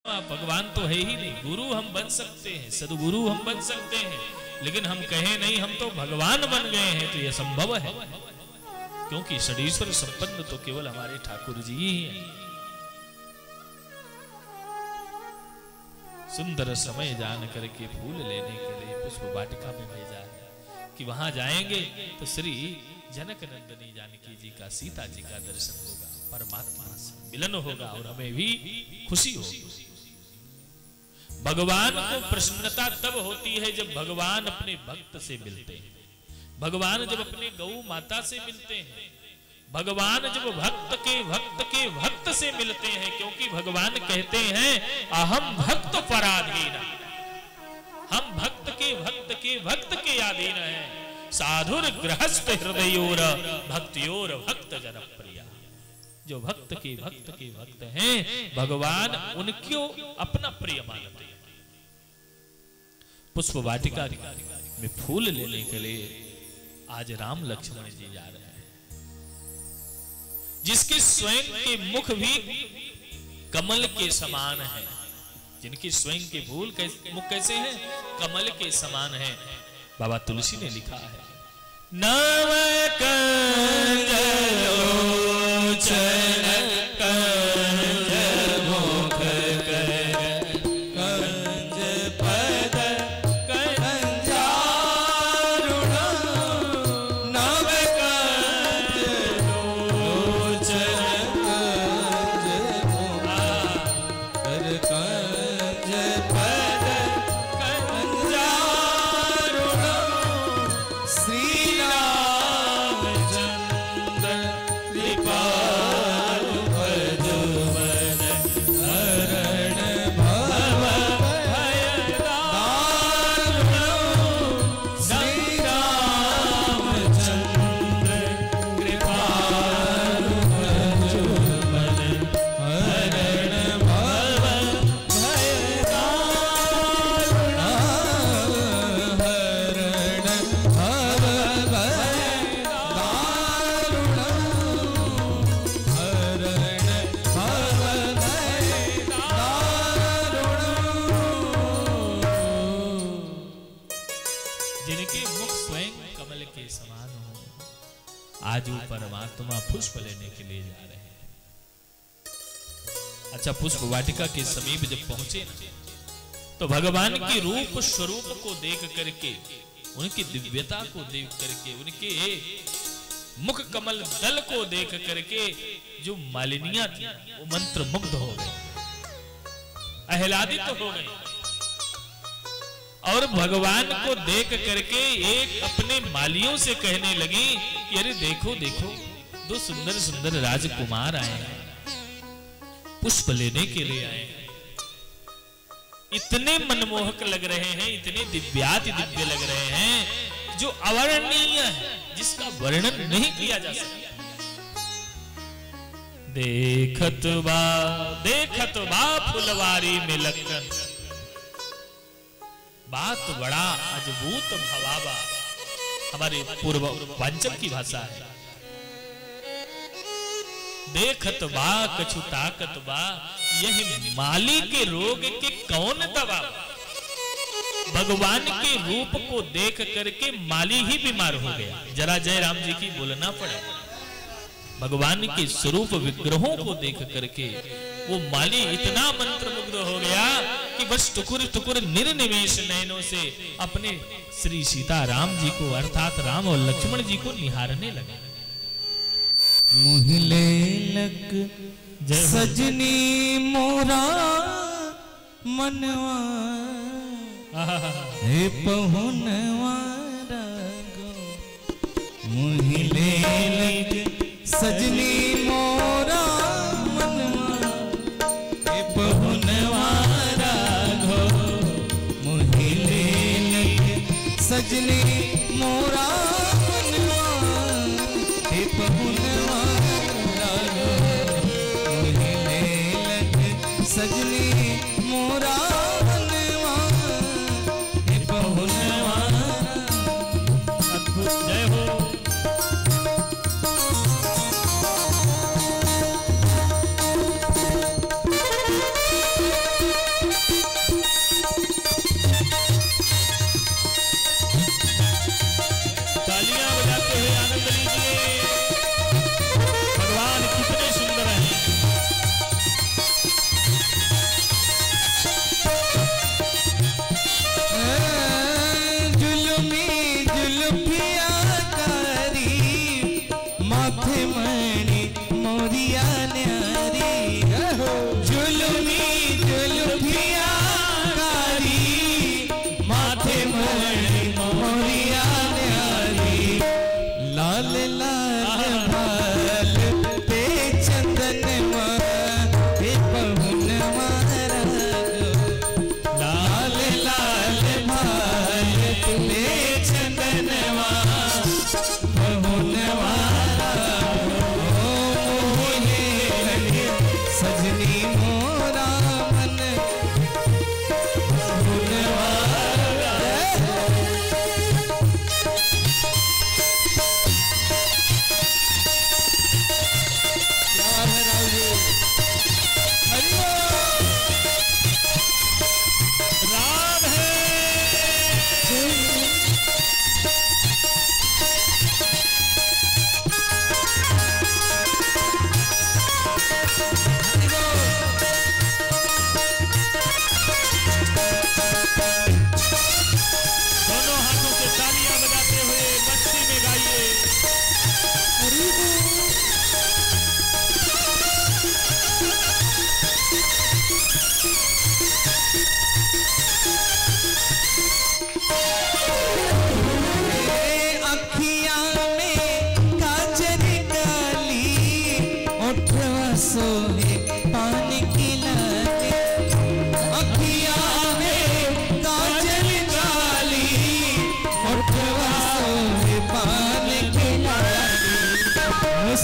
भगवान तो है ही नहीं। गुरु हम बन सकते हैं, सदगुरु हम बन सकते हैं, लेकिन हम कहें नहीं हम तो भगवान बन गए हैं, तो यह संभव है? क्योंकि षडीश्वर संपन्न तो केवल हमारे ठाकुर जी ही हैं। सुंदर समय जान करके फूल लेने के लिए पुष्प वाटिका में भेजा है कि वहां जाएंगे तो श्री जनक नंदनी जानकी जी का, सीता जी का दर्शन होगा, परमात्मा से मिलन होगा और हमें भी खुशी होगी। भगवान को प्रसन्नता तब होती है जब भगवान अपने भक्त से मिलते हैं, भगवान जब अपने गौ माता से मिलते हैं, भगवान जब भक्त से मिलते हैं। क्योंकि भगवान कहते हैं अहम भक्त पराधीन, हम भक्त के अधीन हैं। साधुर गृहस्थ हृदयोर भक्तियोर भक्त जनप्रिया। जो भक्त के भक्त हैं, भगवान उनको अपना प्रिय मानते हैं। पुष्प वाटिका में फूल लेने के लिए आज राम लक्ष्मण जी जा रहे हैं, जिसके स्वयं के मुख भी कमल के समान है, जिनके स्वयं के फूल मुख कैसे हैं? कमल के समान है। बाबा तुलसी ने लिखा है, नव कंज लोचन कंज मुख कर कंज पद कंजारुण, नव कंज लोचन कंज मुख कर कंज पद कंजारुण, श्री रामचंद्र कृपाल भजवन हरण भव भय दारुण, श्री रामचंद्र कृपाल भजवन हरण भव भय दारुण, जिनके मुख स्वयं कमल के समान हो, आज वो परमात्मा पुष्प लेने के लिए जा रहे हैं। अच्छा, पुष्प वाटिका के समीप जब पहुंचे तो भगवान के रूप स्वरूप को देख करके, उनकी दिव्यता को देख करके, उनके मुख कमल दल को देख करके जो मालिनियां थी वो मंत्र मुग्ध हो गई, आह्लादित हो गई, और भगवान को देख करके एक अपने मालियों से कहने लगी कि अरे देखो देखो, दो सुंदर सुंदर राजकुमार आए हैं, पुष्प लेने के लिए आए हैं, इतने मनमोहक लग रहे हैं, इतने दिव्याति दिव्य लग रहे हैं, जो अवर्णनीय है, जिसका वर्णन नहीं किया जा सकता। देखत बा फुलवारी में लखन, बात बड़ा अद्भुत भवाबा, हमारे पूर्वांचल की भाषा है। देखत बा कछु ताकत बा, यही माली के रोग के कौन दवा। भगवान के रूप को देख करके माली ही बीमार हो गया। जरा जय राम जी की बोलना पड़े। भगवान के स्वरूप विग्रहों को देख करके वो माली इतना मंत्रमुग्ध हो गया कि बस टुकुर टुकुर निर्निमेष नयनों से अपने श्री सीता राम जी को, अर्थात राम और लक्ष्मण जी को निहारने लगे। मुहिले लग सजनी मोरा मनवा, हे पहुनवा रागो, मुहिले लग सजनी मोरा मनवा, हे पहुनवा रागो, मुहिले लग सजनी मोरा मनवा, हे पहुनवा रागो, मुहिले लग सजनी मोरा मनवा, हे पहुनवा। अद्भुत, जय हो।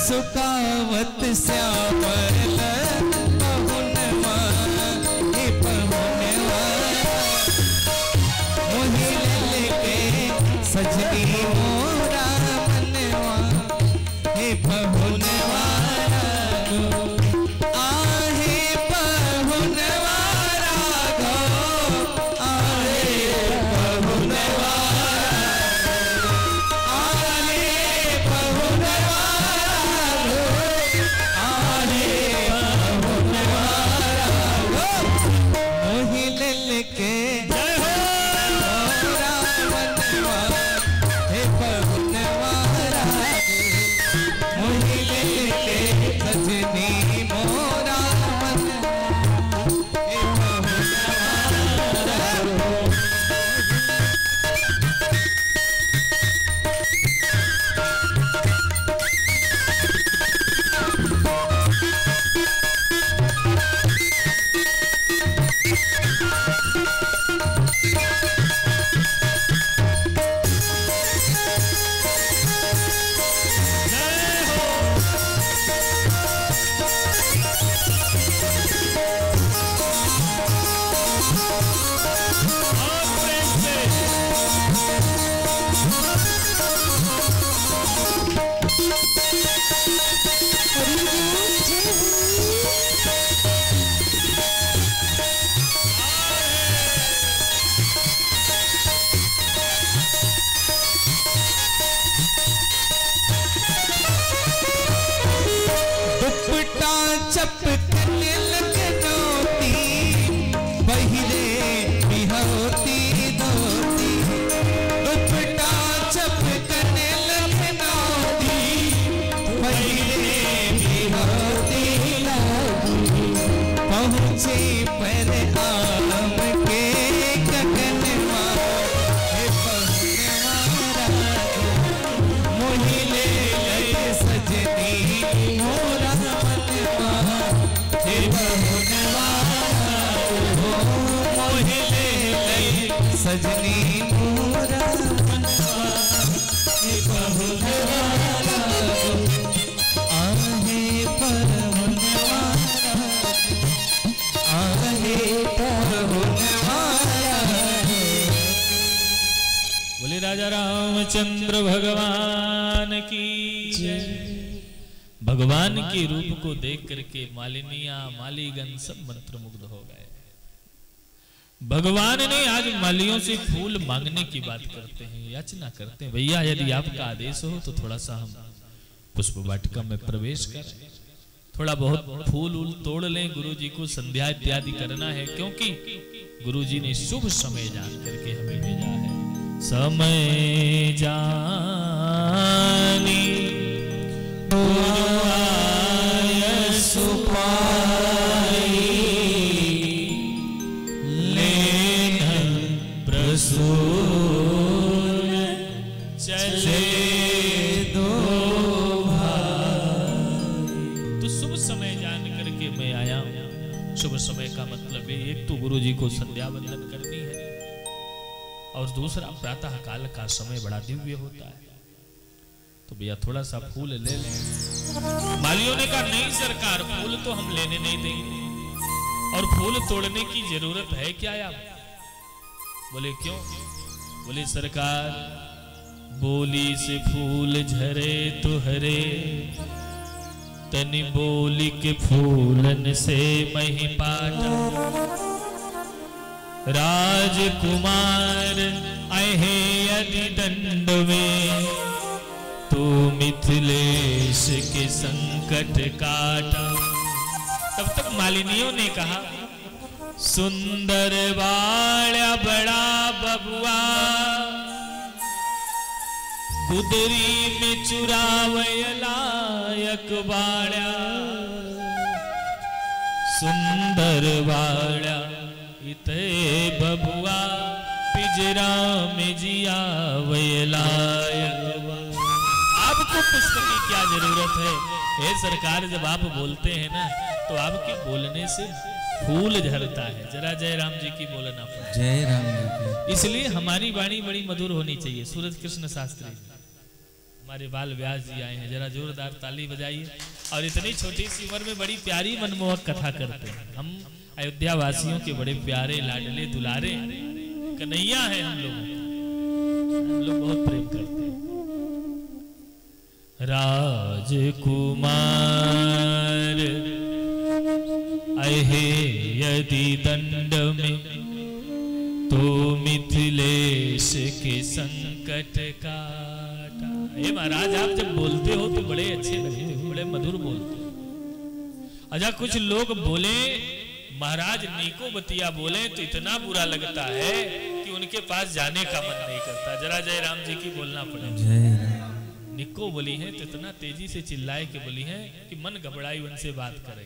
सुकावत श्यामल पहुनवा हे पहुनवा मोहि लेके सजनी मोरा मनवा हे पहुनवा आहे पहुनवा राघो आहे पहुनवा सजनी मोरा मनवा हे पहुनवा आहे पहुनवा आहे पहुनवा। बोले राजा रामचंद्र भगवान की जय। भगवान के रूप को देख करके मालिनिया मालीगण सब मंत्रमुग्ध हो गए। भगवान ने आज मालियों से फूल मांगने की बात करते हैं, याचना करते हैं, भैया यदि आपका आदेश हो तो थोड़ा सा हम पुष्प वाटिका में प्रवेश करें, थोड़ा बहुत फूल उल तोड़ लें, गुरुजी को संध्या इत्यादि करना है, क्योंकि गुरुजी ने शुभ समय जान करके हमें भेजा है। समय जानी चले दो भाई। तो शुभ समय जान करके मैं आया हूं। शुभ समय का मतलब है एक तो गुरु जी को संध्या वंदन करनी है और दूसरा प्रातः काल का समय बड़ा दिव्य होता है। तो भैया थोड़ा सा फूल ले लें। मालियों ने कहा नहीं सरकार, फूल तो हम लेने नहीं देंगे और फूल तोड़ने की जरूरत है क्या यार? बोले क्यों? बोले सरकार बोली से फूल झरे तो हरे, तनि बोली के फूलन से मही पाटा। राजकुमार अहे यदि दंड में, तू मिथिलेश के संकट काटा। तब तक मालिनियों ने कहा सुंदर बाड़ा बड़ा बबुआ, गुदरी में चुरावय लायक बाड़ा। सुंदर बाड़ा इते बबुआ, पिजरा में जिया वय लायक। आपको पुष्प की क्या जरूरत है? हे सरकार, जब आप बोलते हैं ना तो आपके बोलने से फूल झरता है। जरा जय राम जी की बोलना पड़े। जय राम जी की। इसलिए हमारी वाणी बड़ी मधुर होनी चाहिए। सूरज कृष्ण शास्त्री हमारे बाल व्यास जी आए हैं, जरा जोरदार ताली बजाइए। और इतनी छोटी सी उम्र में बड़ी प्यारी मनमोहक कथा करते हैं। हम अयोध्या वासियों के बड़े प्यारे लाडले दुलारे कन्हैया हैं, हम लोग बहुत प्रेम करते हैं। राजकुमार अहे यदि दंड में तो मिथिलेश के संकट काटा। हे महाराज, आप जब बोलते हो तो बड़े अच्छे लगते हो, बड़े मधुर बोलते हो। अच्छा, कुछ लोग बोले महाराज नीको बतिया बोले तो इतना बुरा लगता है कि उनके पास जाने का मन नहीं करता। जरा जय राम जी की बोलना पड़ेगा। निको बोली है तो इतना तेजी से चिल्लाए के बोली है कि मन घबराई उनसे बात करे।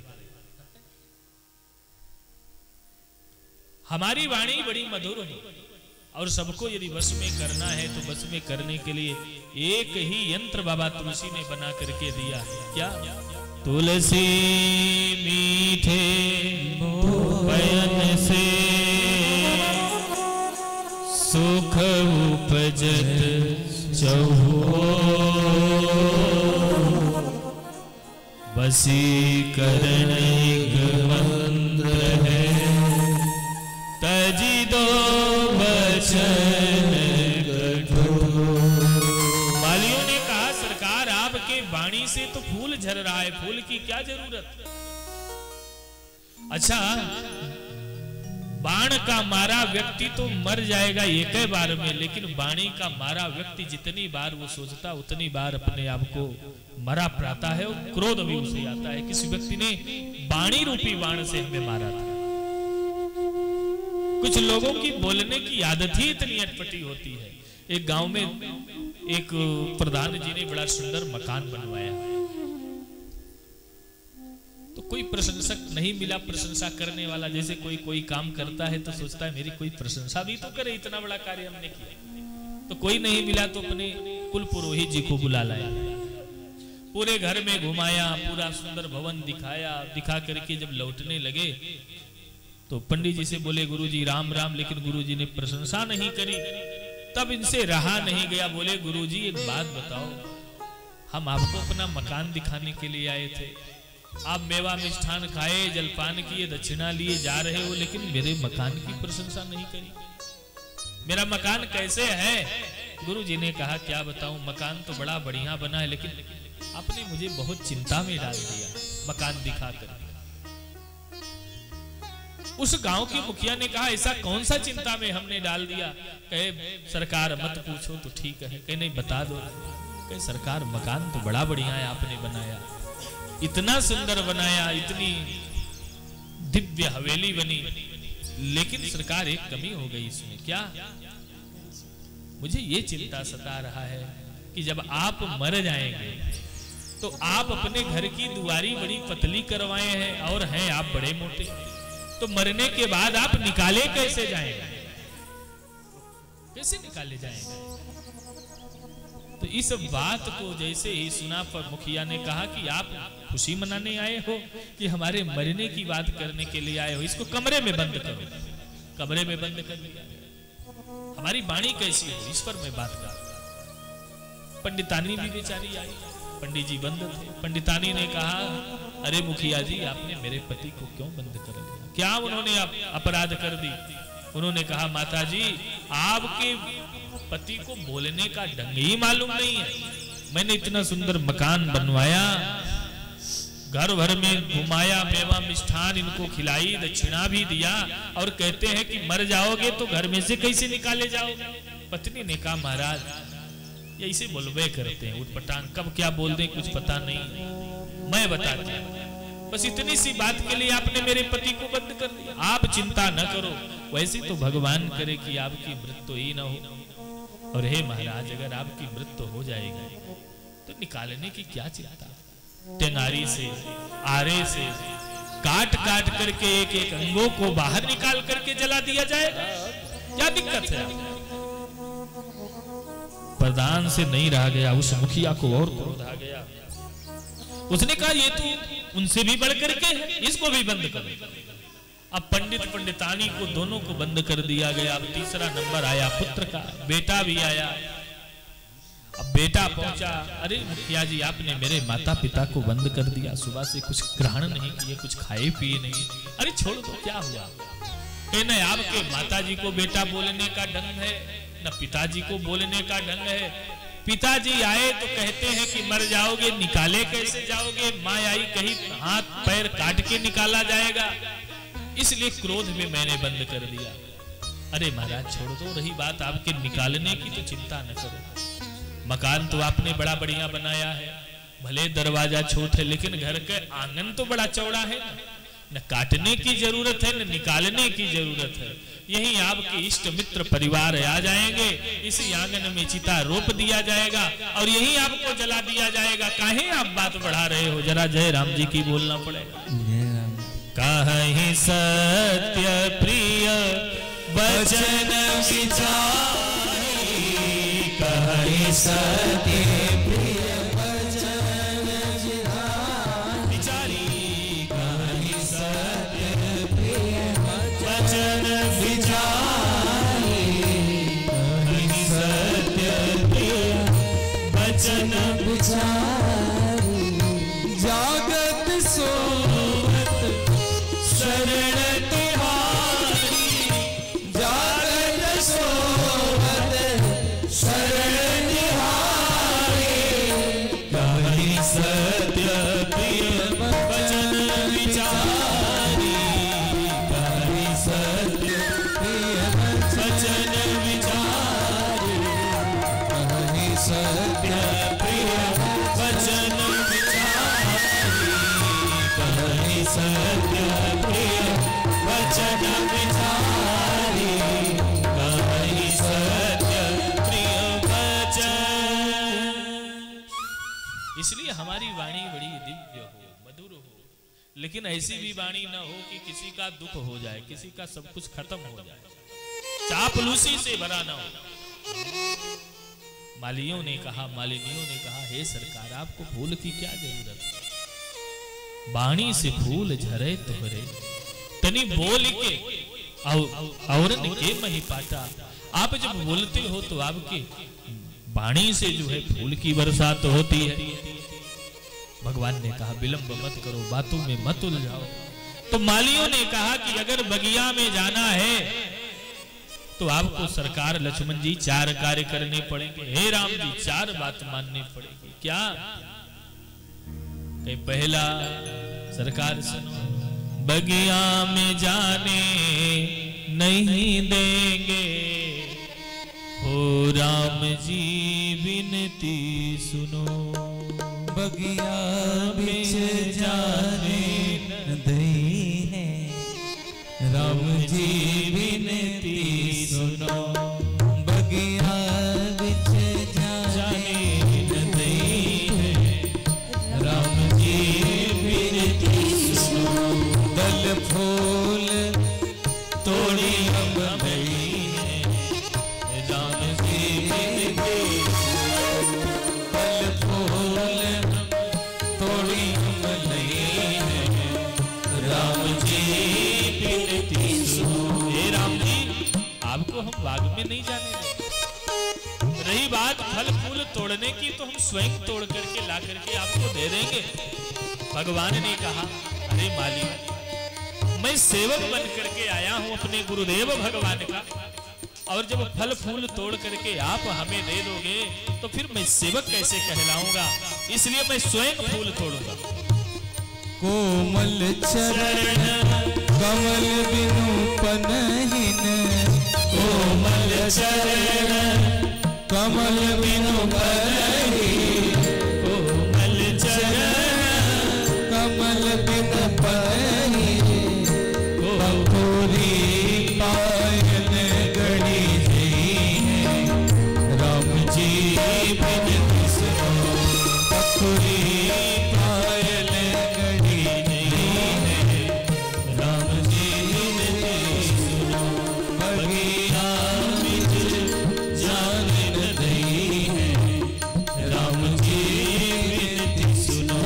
हमारी वाणी बड़ी मधुर है और सबको यदि वश में करना है तो वश में करने के लिए एक ही यंत्र बाबा तुलसी ने बना करके दिया है। क्या? तुलसी मीठे बयन से सुख उपजत चहु वशीकरण मंत्र है तजी दो वचन कठोर। वालियों ने कहा सरकार आपके वाणी से तो फूल झर रहा है, फूल की क्या जरूरत। अच्छा, बाण का मारा व्यक्ति तो मर जाएगा एक ही बार में, लेकिन वाणी का मारा व्यक्ति जितनी बार वो सोचता उतनी बार अपने आप को मरा पाता है और क्रोध भी उसे आता है। किसी व्यक्ति ने वाणी रूपी बाण से हमें मारा था। कुछ लोगों की बोलने की आदत ही इतनी अटपटी होती है। एक गांव में एक प्रधान जी ने बड़ा सुंदर मकान बनवाया, तो कोई प्रशंसक नहीं मिला प्रशंसा करने वाला। जैसे कोई काम करता है तो सोचता है मेरी कोई प्रशंसा भी तो करे, इतना बड़ा कार्य हमने किया। तो कोई नहीं मिला तो अपने कुल पुरोहित जी को बुला लाया, पूरे घर में घुमाया, पूरा सुंदर भवन दिखाया। दिखा करके जब लौटने लगे तो पंडित जी से बोले गुरुजी राम राम, लेकिन गुरुजी ने प्रशंसा नहीं करी। तब इनसे रहा नहीं गया, बोले गुरुजी एक बात बताओ, हम आपको अपना मकान दिखाने के लिए आए थे, आप मेवा मिष्ठान खाए, जलपान किए, दक्षिणा लिए जा रहे हो, लेकिन मेरे मकान की प्रशंसा नहीं करी। मेरा मकान कैसे है? गुरुजी ने कहा क्या बताऊं, मकान तो बड़ा बढ़िया बना है, लेकिन आपने मुझे बहुत चिंता में डाल दिया मकान दिखाकर। उस गांव के मुखिया ने कहा ऐसा कौन सा चिंता में हमने डाल दिया? कहे सरकार मत पूछो तो ठीक है। कहे नहीं बता दो। कहे सरकार मकान तो बड़ा बढ़िया है आपने बनाया, इतना सुंदर बनाया, इतनी दिव्य हवेली बनी, लेकिन सरकार एक कमी हो गई इसमें। क्या? मुझे ये चिंता सता रहा है कि जब आप मर जाएंगे तो आप अपने घर की दुआरी बड़ी पतली करवाए हैं और हैं आप बड़े मोटे, तो मरने के बाद आप निकाले कैसे जाएंगे? कैसे निकाले जाएंगे? तो इस बात को जैसे ही सुना पर मुखिया ने कहा कि आप खुशी मनाने आए हो कि हमारे मरने की बात करने के लिए आए हो? इसको कमरे में बंद करो। कमरे में बंद कर दिया। हमारी वाणी कैसी हो इस पर मैं बात कर। पंडितानी भी बेचारी आई, पंडित जी बंद थे। पंडितानी ने कहा अरे मुखिया जी आपने मेरे पति को क्यों बंद कर दिया? क्या उन्होंने अपराध कर दी? उन्होंने कहा माता जी आपके पति को बोलने का ढंग ही मालूम नहीं है। मैंने इतना सुंदर मकान बनवाया, घर भर में घुमाया, मेवा मिष्ठान इनको खिलाई, दक्षिणा भी दिया, और कहते हैं कि मर जाओगे तो घर में से कैसे निकाले जाओगे? पत्नी ने कहा महाराज ऐसे बोलबे करते हैं उठपटांग, कब क्या बोल दें कुछ पता नहीं, मैं बताती हूं। बस इतनी सी बात के लिए आपने मेरे पति को बंद कर दिया। आप चिंता न करो, वैसे तो भगवान करे कि आपकी मृत्यु ही न हो। और हे महाराज अगर आपकी मृत्यु हो जाएगी तो निकालने की क्या चिंता? टेंगारी से आरे से काट काट करके एक एक अंगों को बाहर निकाल करके जला दिया जाएगा, क्या दिक्कत है? प्रधान से नहीं रहा गया, उस मुखिया को और क्रोध आ गया। उसने कहा ये तो उनसे भी बढ़ करके है, इसको भी बंद करो। अब पंडित पंडितानी को दोनों को बंद कर दिया गया। अब तीसरा नंबर आया पुत्र का, बेटा भी आया। अब बेटा पहुंचा, अरे मुखिया जी आपने मेरे माता पिता को बंद कर दिया, सुबह से कुछ ग्रहण नहीं किए, कुछ खाए पिए नहीं। अरे छोड़ दो, क्या हुआ? न आपके माता जी को बेटा बोलने का ढंग है, न पिताजी को बोलने का ढंग है। पिताजी आए तो कहते हैं कि मर जाओगे, निकाले कैसे जाओगे? माँ आई कहीं हाथ पैर काट के निकाला जाएगा, इसलिए क्रोध में मैंने बंद कर दिया। अरे महाराज छोड़ दो, रही बात आपके निकालने की तो चिंता न करो। मकान तो आपने बड़ा बढ़िया बनाया है, भले दरवाजा छोटा है लेकिन घर का आंगन तो बड़ा चौड़ा है ना। न काटने की जरूरत है न निकालने की जरूरत है। यही आपके इष्ट मित्र परिवार आ जाएंगे, इसी आंगन में चिता रोप दिया जाएगा और यही आपको जला दिया जाएगा। काहे आप बात बढ़ा रहे हो? जरा जय राम जी की बोलना पड़ेगा। काहे सत्य प्रिय वचन विचारी, काहे सत्य प्रिय विचारी, काहे सत्य प्रिय वचन विचारी, काहे सत्य प्रिय वचन विचारी। जागत सोवत शरण तिहारी, जागत सोवत शरण तिहारी। काहे सत्य प्रिय वचन विचारी, काहे सत्य प्रिय वचन विचारी, काहे सत्य प्रिय वचन विचारी, काहे सत्य प्रिय वचन विचारी, काहे सत्य प्रिय वचन। इसलिए हमारी वाणी बड़ी दिव्य हो, मधुर हो, लेकिन ऐसी भी वाणी न हो कि किसी का दुख हो जाए, किसी का सब कुछ खत्म हो जाए, चापलूसी से भरा न हो। मालियों ने कहा, मालिनियों ने कहा, हे सरकार आपको फूल की क्या जरूरत है? वाणी से फूल झरे तोहरे, तनी बोल के औरन के मही पाटा। आप जब बोलते हो तो आपके वाणी से जो है फूल की बरसात होती है। भगवान ने कहा विलंब मत करो, बातों में मत उलझाओ। तो मालियों ने कहा कि अगर बगिया में जाना है तो आपको सरकार लक्ष्मण जी 4 कार्य करने पड़ेंगे। हे राम जी 4 बात माननी पड़ेगी। क्या? कि पहला, सरकार सुनो, बगिया में जाने नहीं देंगे, हो राम जी विनती सुनो। बगिया बिच जाने दई है, राम जी विनती सुनो। बगिया बिच जाने दई है, राम जी विनती सुनो। दल फूल तोड़ी हम गई है, राम जी विनती सुनो। दल फूल तोड़ी हम गई है, राम जी विनती सुनो। हे राम जी आपको हम बाग में नहीं जाने देंगे। रही बात फल फूल तोड़ने की तो हम स्वयं तोड़ करके ला करके आपको दे देंगे। भगवान ने कहा अरे माली, मैं सेवक बन करके आया हूं अपने गुरुदेव भगवान का, और जब फल फूल तोड़ करके आप हमें दे दोगे तो फिर मैं सेवक कैसे कहलाऊंगा? इसलिए मैं स्वयं फूल तोड़ूंगा। कोमल चरण कमल बिनु पनहिन, कोमल चरण कमल बिनु पनहिन, कोमल चरण कमल बिनु पनहिन। पंखुरी पायल गढ़ी गई है, राम जी बिनती सुनो। पंखुरी पायल गढ़ी गई है, राम जी बिनती सुनो। बगिया बिच जाने न दई है, राम जी बिनती सुनो।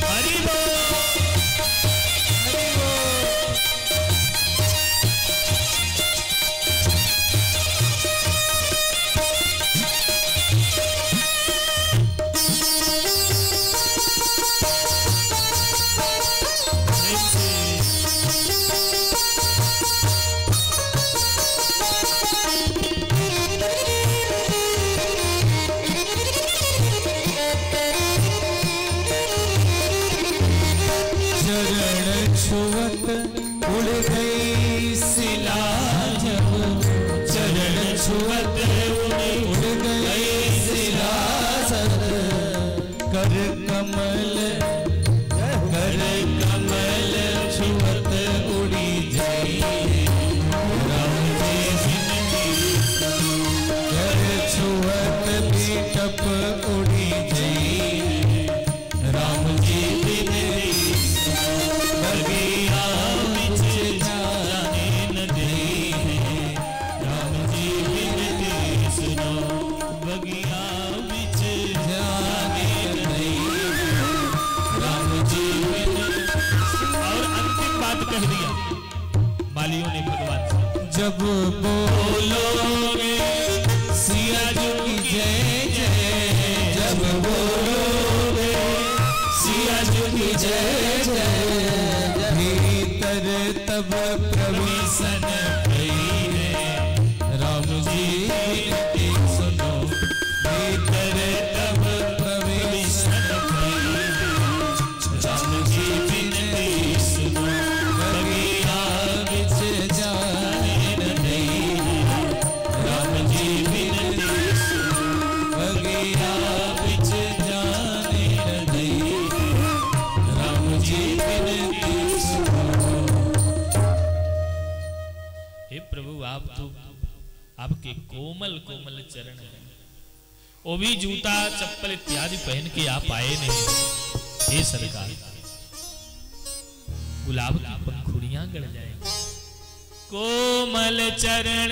हरि बोल। जब बोलोगे सिया जी की जय जय, जब बोलोगे सिया जी की जय जय, भीतर तब प्रवेशन भई है, राम जी विनती सुनो, भीतर तब प्रवेशन भई है, राम जी विनती सुनो, बगिया बिच जाने नहीं, राम जी विनती सुनो, बगिया बिच जाने नहीं, राम जी विनती सुनो। हे प्रभु, आप तो आपके कोमल कोमल चरण हैं, वो भी जूता चप्पल इत्यादि पहन के आप आए नहीं। हे सरकार, गुलाब की पंखुड़ियां गड़ जाएंगी। कोमल चरण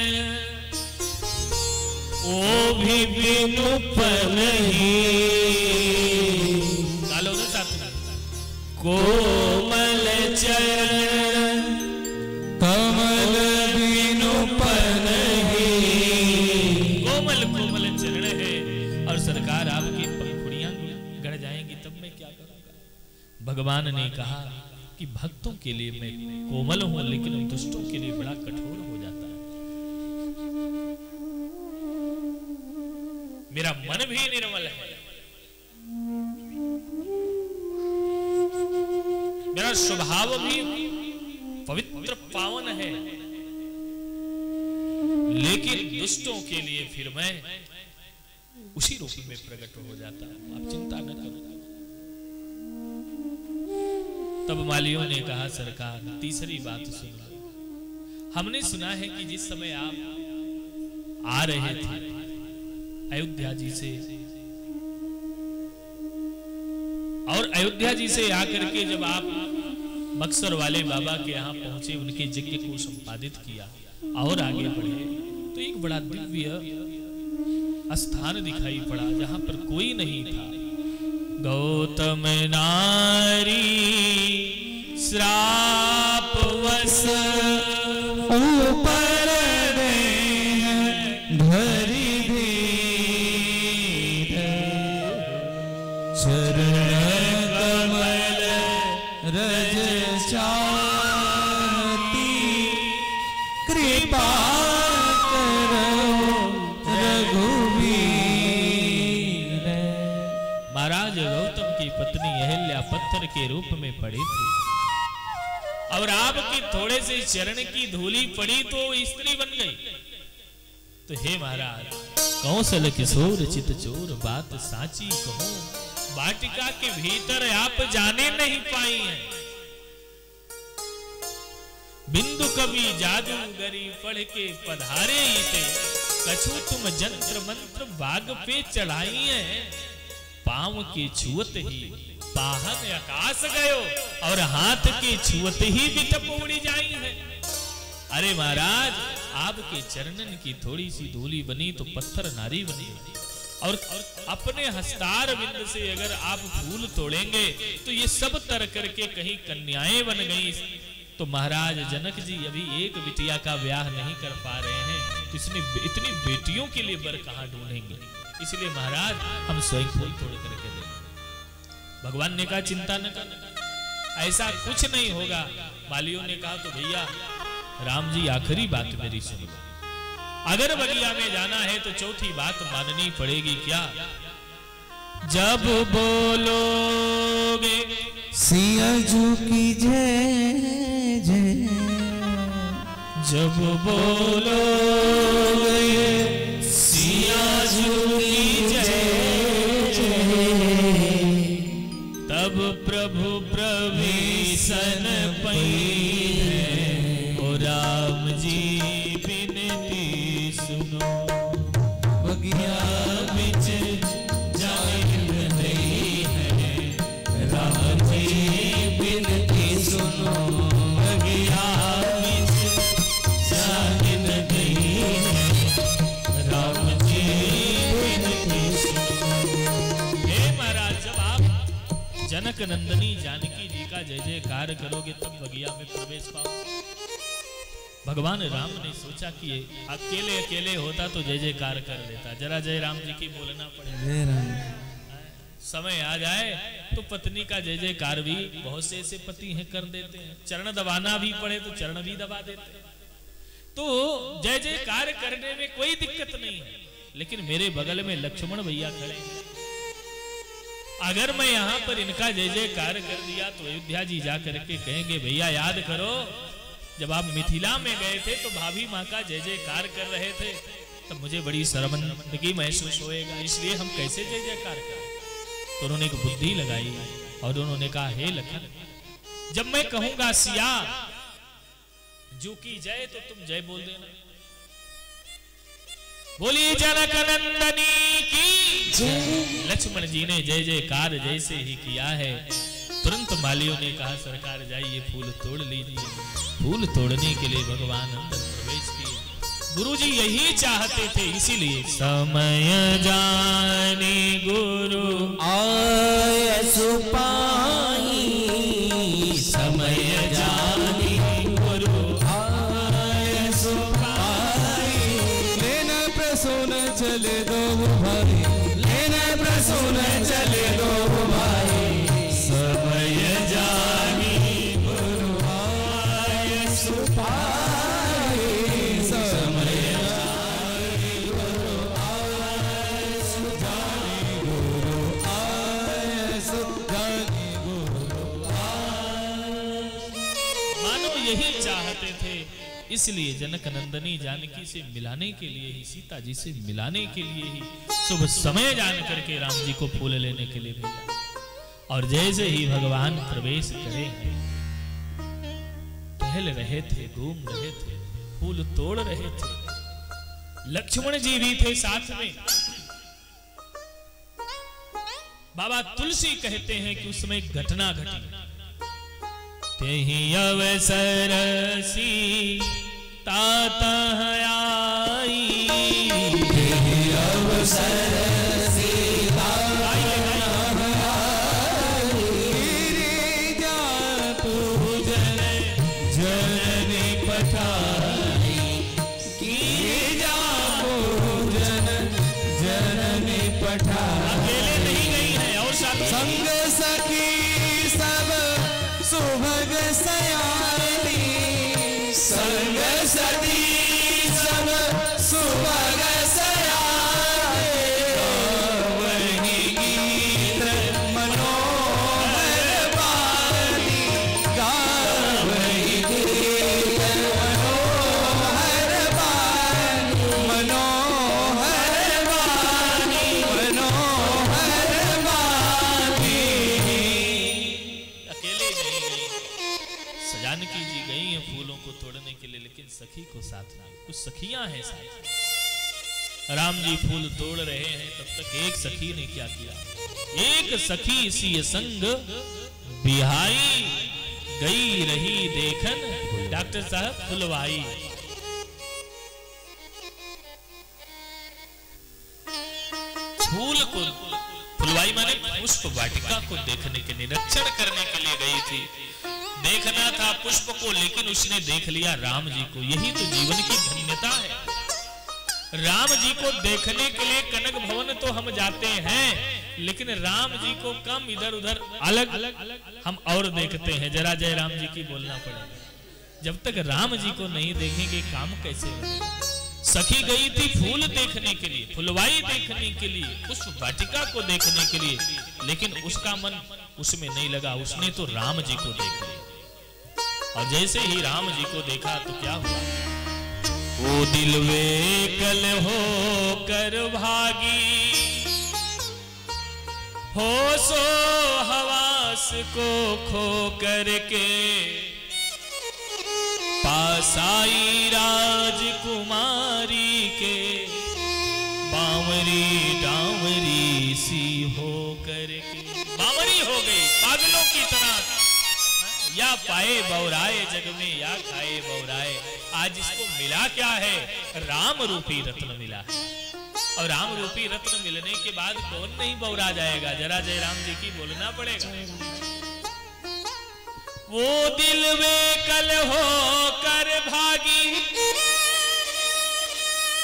ओ भी विनुपन ही, गालो ना साथ में, कोमल चरण कमल विनुपन ही, कोमल कोमल चरण है और सरकार आपकी पंखुड़ियां गड़ जाएंगी, तब मैं क्या करूंगा। भगवान ने कहा कि भक्तों के लिए मैं कोमल हूं, लेकिन दुष्टों के लिए बड़ा कठोर हो जाता है। मेरा मन भी निर्मल है, मेरा स्वभाव भी पवित्र पावन है, लेकिन दुष्टों के लिए फिर मैं उसी रूप में प्रकट हो जाता हूं। आप चिंता न करो। तब मालियों ने कहा, सरकार तीसरी बात सुनो। हमने सुना है कि जिस समय आप आ रहे थे अयोध्या जी से, और अयोध्या जी से आकर के जब आप बक्सर वाले बाबा के यहाँ पहुंचे, उनके यज्ञ को संपादित किया और आगे बढ़े, तो एक बड़ा दिव्य स्थान दिखाई पड़ा जहां पर कोई नहीं था। गौतम नारी श्राप वश ऊपर धरी धीर, चरण कमल रज चाहती, कृपा करो रघुवीर। महाराज गौतम की पत्नी अहिल्या पत्थर के रूप में पड़ी थी, और आपके थोड़े से चरण की धूली पड़ी तो स्त्री बन गई। तो हे महाराज, कौशल किशोर चित चोर बात साची कहो, वाटिका के भीतर आप जाने नहीं पाई हैं। बिंदु कवि जादूगरी पढ़ के पधारे थे, कछु तुम जंत्र मंत्र बाग पे चढ़ाई है, पांव के छुअत ही पाहन आकाश गयो, और हाथ के छुअत ही बिटप उड़ी जाई है। अरे महाराज, आपके चरणन की थोड़ी सी धूली बनी तो पत्थर नारी बनी, और अपने हस्तार बिंद से अगर आप फूल तोड़ेंगे तो ये सब तर करके कहीं कन्याएं बन गई। तो महाराज जनक जी अभी एक बिटिया का ब्याह नहीं कर पा रहे हैं, तो इसने इतनी बेटियों के लिए वर कहां ढूंढेंगे। इसलिए महाराज हम स्वयं फूल तोड़ करके देंगे। भगवान ने कहा चिंता न कर, ऐसा कुछ नहीं होगा। मालियों ने कहा तो भैया राम जी आखिरी बात मेरी सुनो, अगर बगिया में जाना है तो चौथी बात माननी पड़ेगी। क्या? जब बोलोगे सिया जी की जय जय, जब बोलोगे सिया जी की जय जय, तब प्रभु प्रवेशन पई, ओ राम जी बिनती सुनो, बगिया बिच जाए नहीं है, राम जी बिनती सुनो, बगिया बिच जाए नहीं है, राम जी बिनती सुनो। हे महाराज, जब आप जनक नंदनी जानकी जी का जय जयकार करोगे तब बगिया में प्रवेश पाओ। भगवान राम ने सोचा कि ये अकेले अकेले होता तो जय जयकार कर देता, जरा जय राम जी की बोलना पड़ेगा। समय आ जाए तो पत्नी का जय जयकार भी बहुत से ऐसे पति हैं कर देते हैं, चरण दबाना भी पड़े तो चरण भी दबा देते हैं। तो जय जयकार करने में कोई दिक्कत नहीं है, लेकिन मेरे बगल में लक्ष्मण भैया खड़े हैं। अगर मैं यहाँ पर इनका जय जयकार कर दिया तो अयोध्या जी जा करके कहेंगे भैया याद करो जब आप मिथिला में गए थे तो भाभी माँ का जय जयकार कर रहे थे, तब मुझे बड़ी शर्मिंदगी महसूस होएगा, इसलिए हम कैसे जय जयकार करें। तो उन्होंने एक बुद्धि लगाई और उन्होंने कहा हे लखन, जब मैं कहूंगा सिया जो की जय तो तुम जय बोल देना। बोली जनक नंदनी की जय। लक्ष्मण जी ने जय जयकार जैसे ही किया है, तुरंत मालियों ने कहा सरकार जाइए फूल तोड़ लीजिए। फूल तोड़ने के लिए भगवान अंदर प्रवेश किए। गुरुजी यही चाहते थे, इसीलिए समय जाने गुरु आय सुपाई, समय जाने गुरु आय सुपाई। लेना प्रसून चले दो भाई, लेना प्रसून चले दो भाई। समय जाने गुरु आय सुपाई, समय जाने गुरु आय सुपाई। गुरु आय सुपाई, गुरु आय। मानो यही चाहते थे, इसलिए जनक नंदनी जानकी से मिलाने के लिए ही, सीता जी से मिलाने के लिए ही शुभ समय जान करके राम जी को फूल लेने के लिए भेजा। और जैसे ही भगवान प्रवेश करे, टहल रहे थे, घूम रहे थे, फूल तोड़ रहे थे, लक्ष्मण जी भी थे साथ में। बाबा तुलसी कहते हैं कि उसमें एक घटना घटी। तेहि अवसर सीता आई, तेहि अवसर सीता आई। गिरिजा पूजन जननी पठाई, गिरिजा पूजन जननी पठाई। अकेले नहीं गई है और साथ संग सखी सब सुभग सयानी, संग सखी सब सुभग सयानी। गावहि गीत मनोहर वाणी, गावहि गीत मनोहर वाणी, मनोहर वाणी, मनोहर वाणी। अकेले नहीं गई, जानकी जी गई हैं फूलों को तोड़ने के लिए, लेकिन सखी को साथ नहीं, कुछ सखियां हैं साथ। राम जी फूल तोड़ रहे हैं, तब तक एक सखी ने क्या किया, एक सखी सी संग बिहाई, गई रही देखन डॉक्टर साहब फुलवाई। फूल को फुलवाई माने पुष्प वाटिका को देखने के, निरीक्षण करने के लिए गई थी। देखना था पुष्प को, लेकिन उसने देख लिया राम जी को। यही तो जीवन की धन्यता है। राम जी को देखने के लिए कनक भवन तो हम जाते हैं, लेकिन राम जी को कम इधर उधर अलग अलग हम और देखते हैं। जरा जय राम जी की बोलना पड़ेगा। जब तक राम जी को नहीं देखेंगे काम कैसे होगा। सखी गई थी फूल देखने के लिए, फुलवाई देखने के लिए, पुष्प वाटिका को देखने के लिए, लेकिन उसका मन उसमें नहीं लगा। उसने तो राम जी को देख लिया। और जैसे ही राम जी को देखा तो क्या हुआ, वो दिल वेकल हो कर भागी, होशो हवास को खो करके, पास आई राजकुमारी के, बावरी डावरी सी हो करके। बावरी हो गई पागलों की तरह, या पाए बौराए जग में या खाए बौराए। आज इसको मिला क्या है, राम रूपी रत्न मिला है। और राम रूपी रत्न मिलने के बाद कौन नहीं बौरा जाएगा। जरा जय राम जी की बोलना पड़ेगा। वो दिल बेकल हो कर भागी,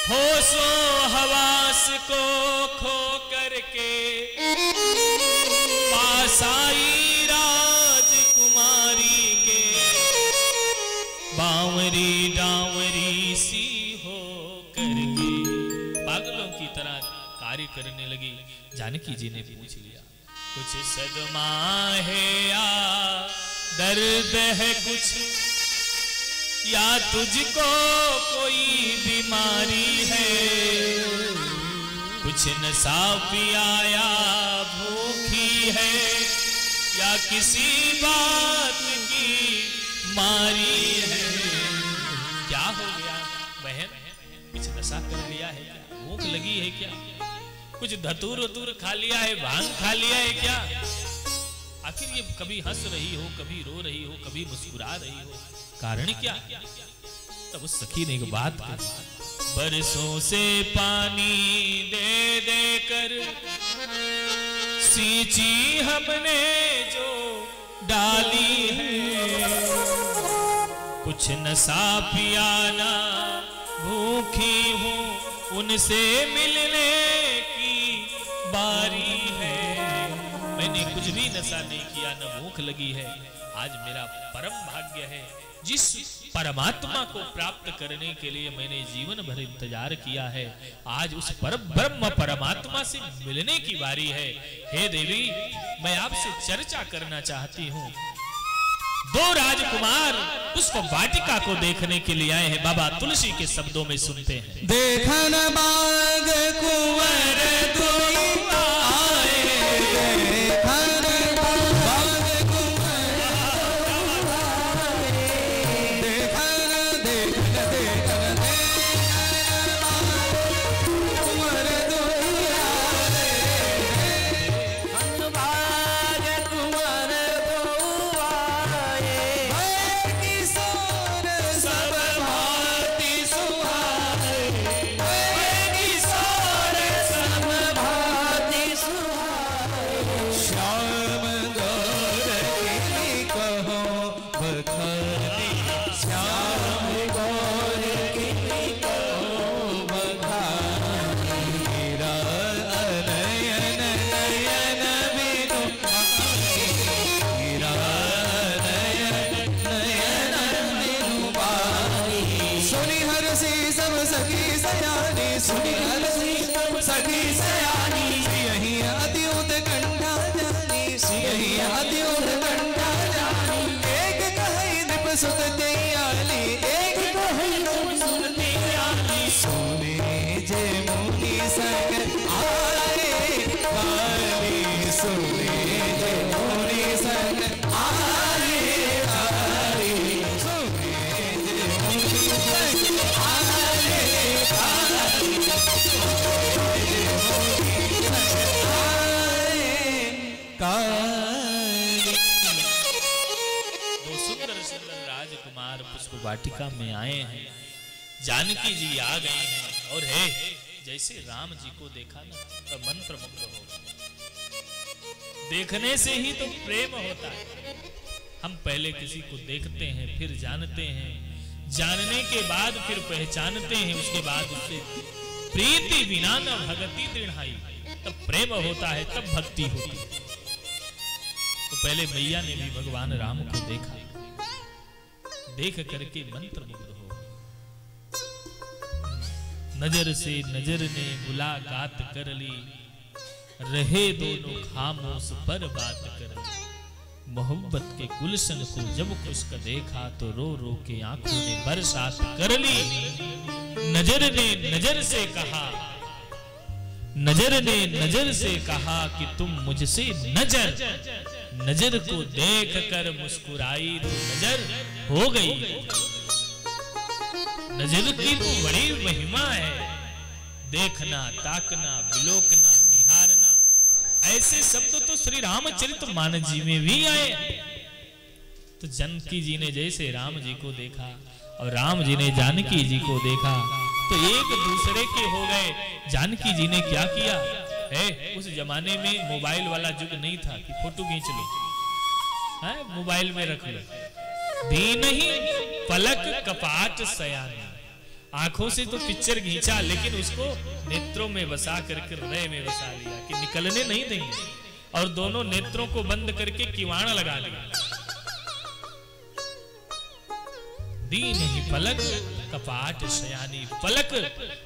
होशो हवास को खो करके पास आई राजकुमारी के, बावरी डावरी सी हो करके पागलों की तरह कार्य करने लगी। जानकी जी ने पूछ लिया, कुछ सदमा है या दर्द है कुछ, या तुझको कोई बीमारी है, कुछ नशा पिया या भूखी है, या किसी बात की मारी है। क्या हो गया बहन, कुछ नशा कर लिया है क्या, भूख लगी है क्या, कुछ धतूर वतूर खा लिया है, भांग खा लिया है क्या? आखिर ये कभी हंस रही हो, कभी रो रही हो, कभी मुस्कुरा रही हो, कारण क्या? तब उस सखी ने एक बात कही, बरसों से पानी दे दे कर सींची हमने जो डाली है, कुछ नशा पियाना भूखी हूँ, उनसे मिलने की बारी है। मैंने कुछ भी नशा नहीं किया, न भूख लगी है। आज मेरा परम भाग्य है, जिस परमात्मा को प्राप्त करने के लिए मैंने जीवन भर इंतजार किया है, आज उस परब्रह्म परमात्मा से मिलने की बारी है। हे देवी, मैं आपसे चर्चा करना चाहती हूँ। दो राजकुमार पुष्प वाटिका को देखने के लिए आए हैं। बाबा तुलसी के शब्दों में सुनते हैं, देखन बाग कुंवर दुई आए, देखन बाग कुंवर आए, देखन देखन देखन देखन कुंवर दुई आए, देखन बाग कुंवर वाटिका में आए हैं। जानकी जी आ गई हैं और है जैसे राम जी को देखा ना तो मंत्र मुग्ध हो गए। देखने से ही तो प्रेम होता है। हम पहले किसी को देखते हैं, फिर जानते हैं, जानने के बाद फिर पहचानते हैं, उसके बाद उससे प्रीति बिना न भगति दृढ़ाई, तब प्रेम होता है, तब भक्ति होती है। तो पहले मैया ने भी भगवान राम को देखा, देख करके मंत्र मुग्ध हो। नजर से नजर ने मुलाकात कर ली, रहे दोनों खामोश पर बात कर ली। मोहब्बत के गुलशन को जब खुश्क देखा तो रो रो के आंखों ने बरसात कर ली। नजर ने नजर से कहा, नजर ने नजर से कहा कि तुम मुझसे नजर, नजर को देख कर मुस्कुराई तो नजर हो गई। नजर की तो बड़ी महिमा है, देखना, ताकना, विलोकना, निहारना। ऐसे शब्द तो श्री रामचरितमानस जी में भी आए। तो जानकी जी ने जैसे राम जी को देखा और राम जी ने जानकी जी को देखा तो एक दूसरे के हो गए। जानकी जी ने क्या किया है, उस जमाने में मोबाइल वाला युग नहीं था कि फोटो खींच लो। है, मोबाइल में रख लो। दीन ही पलक कपाट सयानी, आंखों से तो पिक्चर खींचा लेकिन उसको नेत्रों में बसा करके हृदय में बसा लिया कि निकलने नहीं देंगे, और दोनों नेत्रों को बंद करके किवाड़ लगा लिया। दीन ही पलक कपाट शयानी, पलक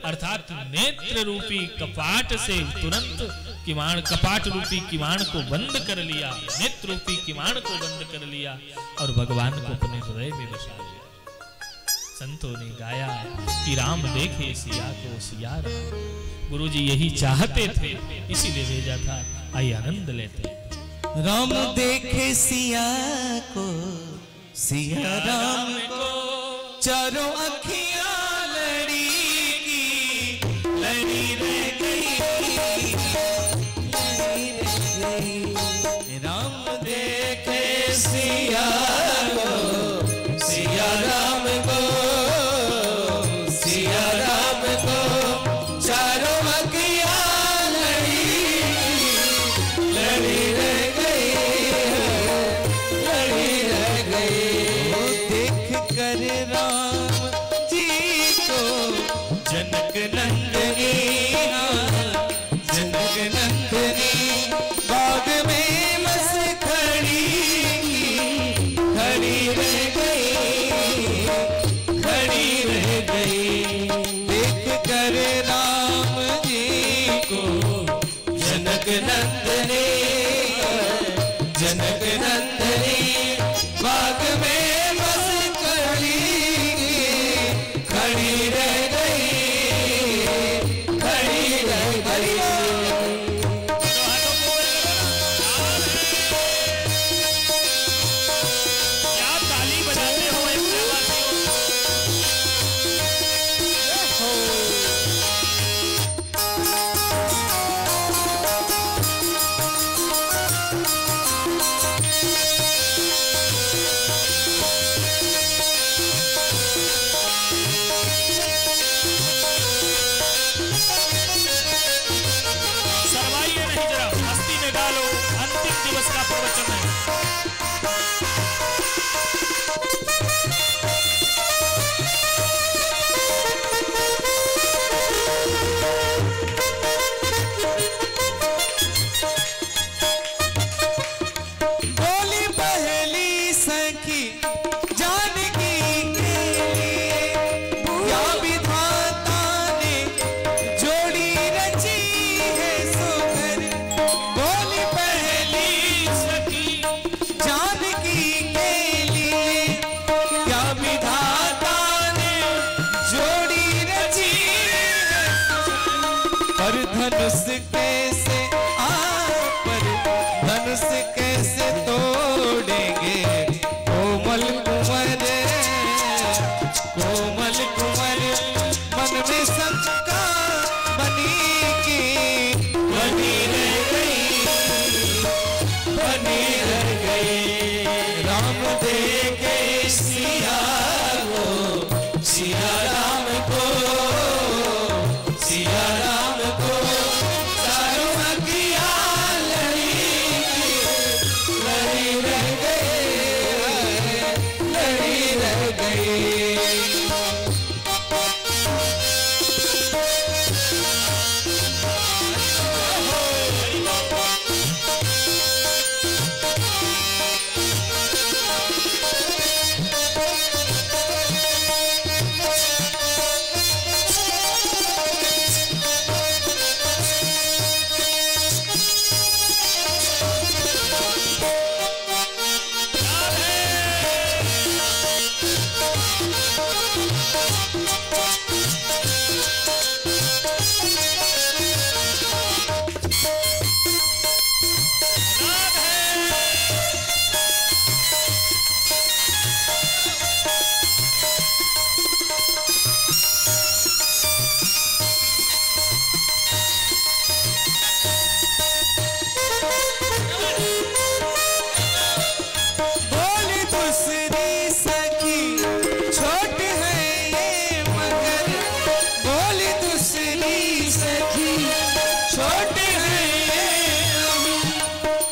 अर्थात नेत्र रूपी कपाट से तुरंत किवाड़, कपाट रूपी किवाड़ को बंद कर लिया, नेत्र रूपी किवाड़ को बंद कर लिया और भगवान को अपने हृदय में बसा लिया। संतों ने गाया कि राम देखे सिया को सिया राम। गुरु जी यही चाहते थे, इसीलिए भेजा था। आइए आनंद लेते हैं। राम देखे सिया को सिया राम को, चारों अखियां लड़ी की लड़ी रह गई, लड़ी रह गई। राम देखे सिया को सिया राम को, सिया राम को, चारों अखियां लड़ी रह गई, लड़ी रह गई। वो देख कर राम जी को जनक नंदनी, जनक नंदनी बाग में बस खड़ी रह गई, खड़ी रह गई। देख कर राम जी को जनक नंदनी, जनक नंदनी बाग में बस खड़ी रह गई, खड़ी रह गई। क्या ताली बजाते हो एक सरवाइए नहीं, जरा मस्ती में गा लो। अंतिम दिवस का प्रवचन है। बोली पहली सखी जानकी के लिए, क्या विधाता ने जोड़ी रची है सुंदर। बोली पहली सखी जानकी के लिए, क्या विधाता ने जोड़ी रची है सुंदर। पर धनुष कैसे पर धनुष कैसे तोड़ेंगे कोमल कुंवर, कोमल कुंवर। मन में शंका बनी की बनी रह गई, बनी रह गई। राम देखे सिया को सिया राम को, सिया राम को, चारों अखियां लड़ी रह गई, लड़ी रह गई।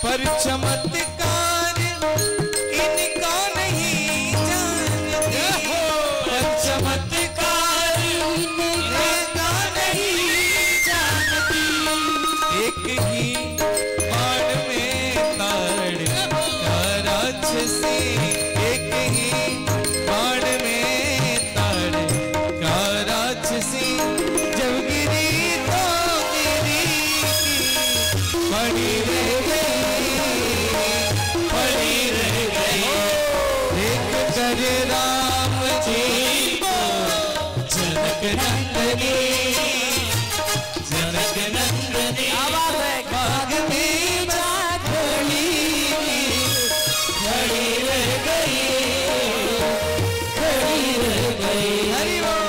पर चमत्कार बाण में ताड़ का राक्षसी, एक ही बाण में ताड़ का राक्षसी। जब गिरी तो गिरी पड़ी रह गई, पड़ी रह गई। देख कर राम जी को जनक नंदनी, जनक नंदनी बाग में खड़ी, खड़ी रह गई, खड़ी रह गई। हरि बोल।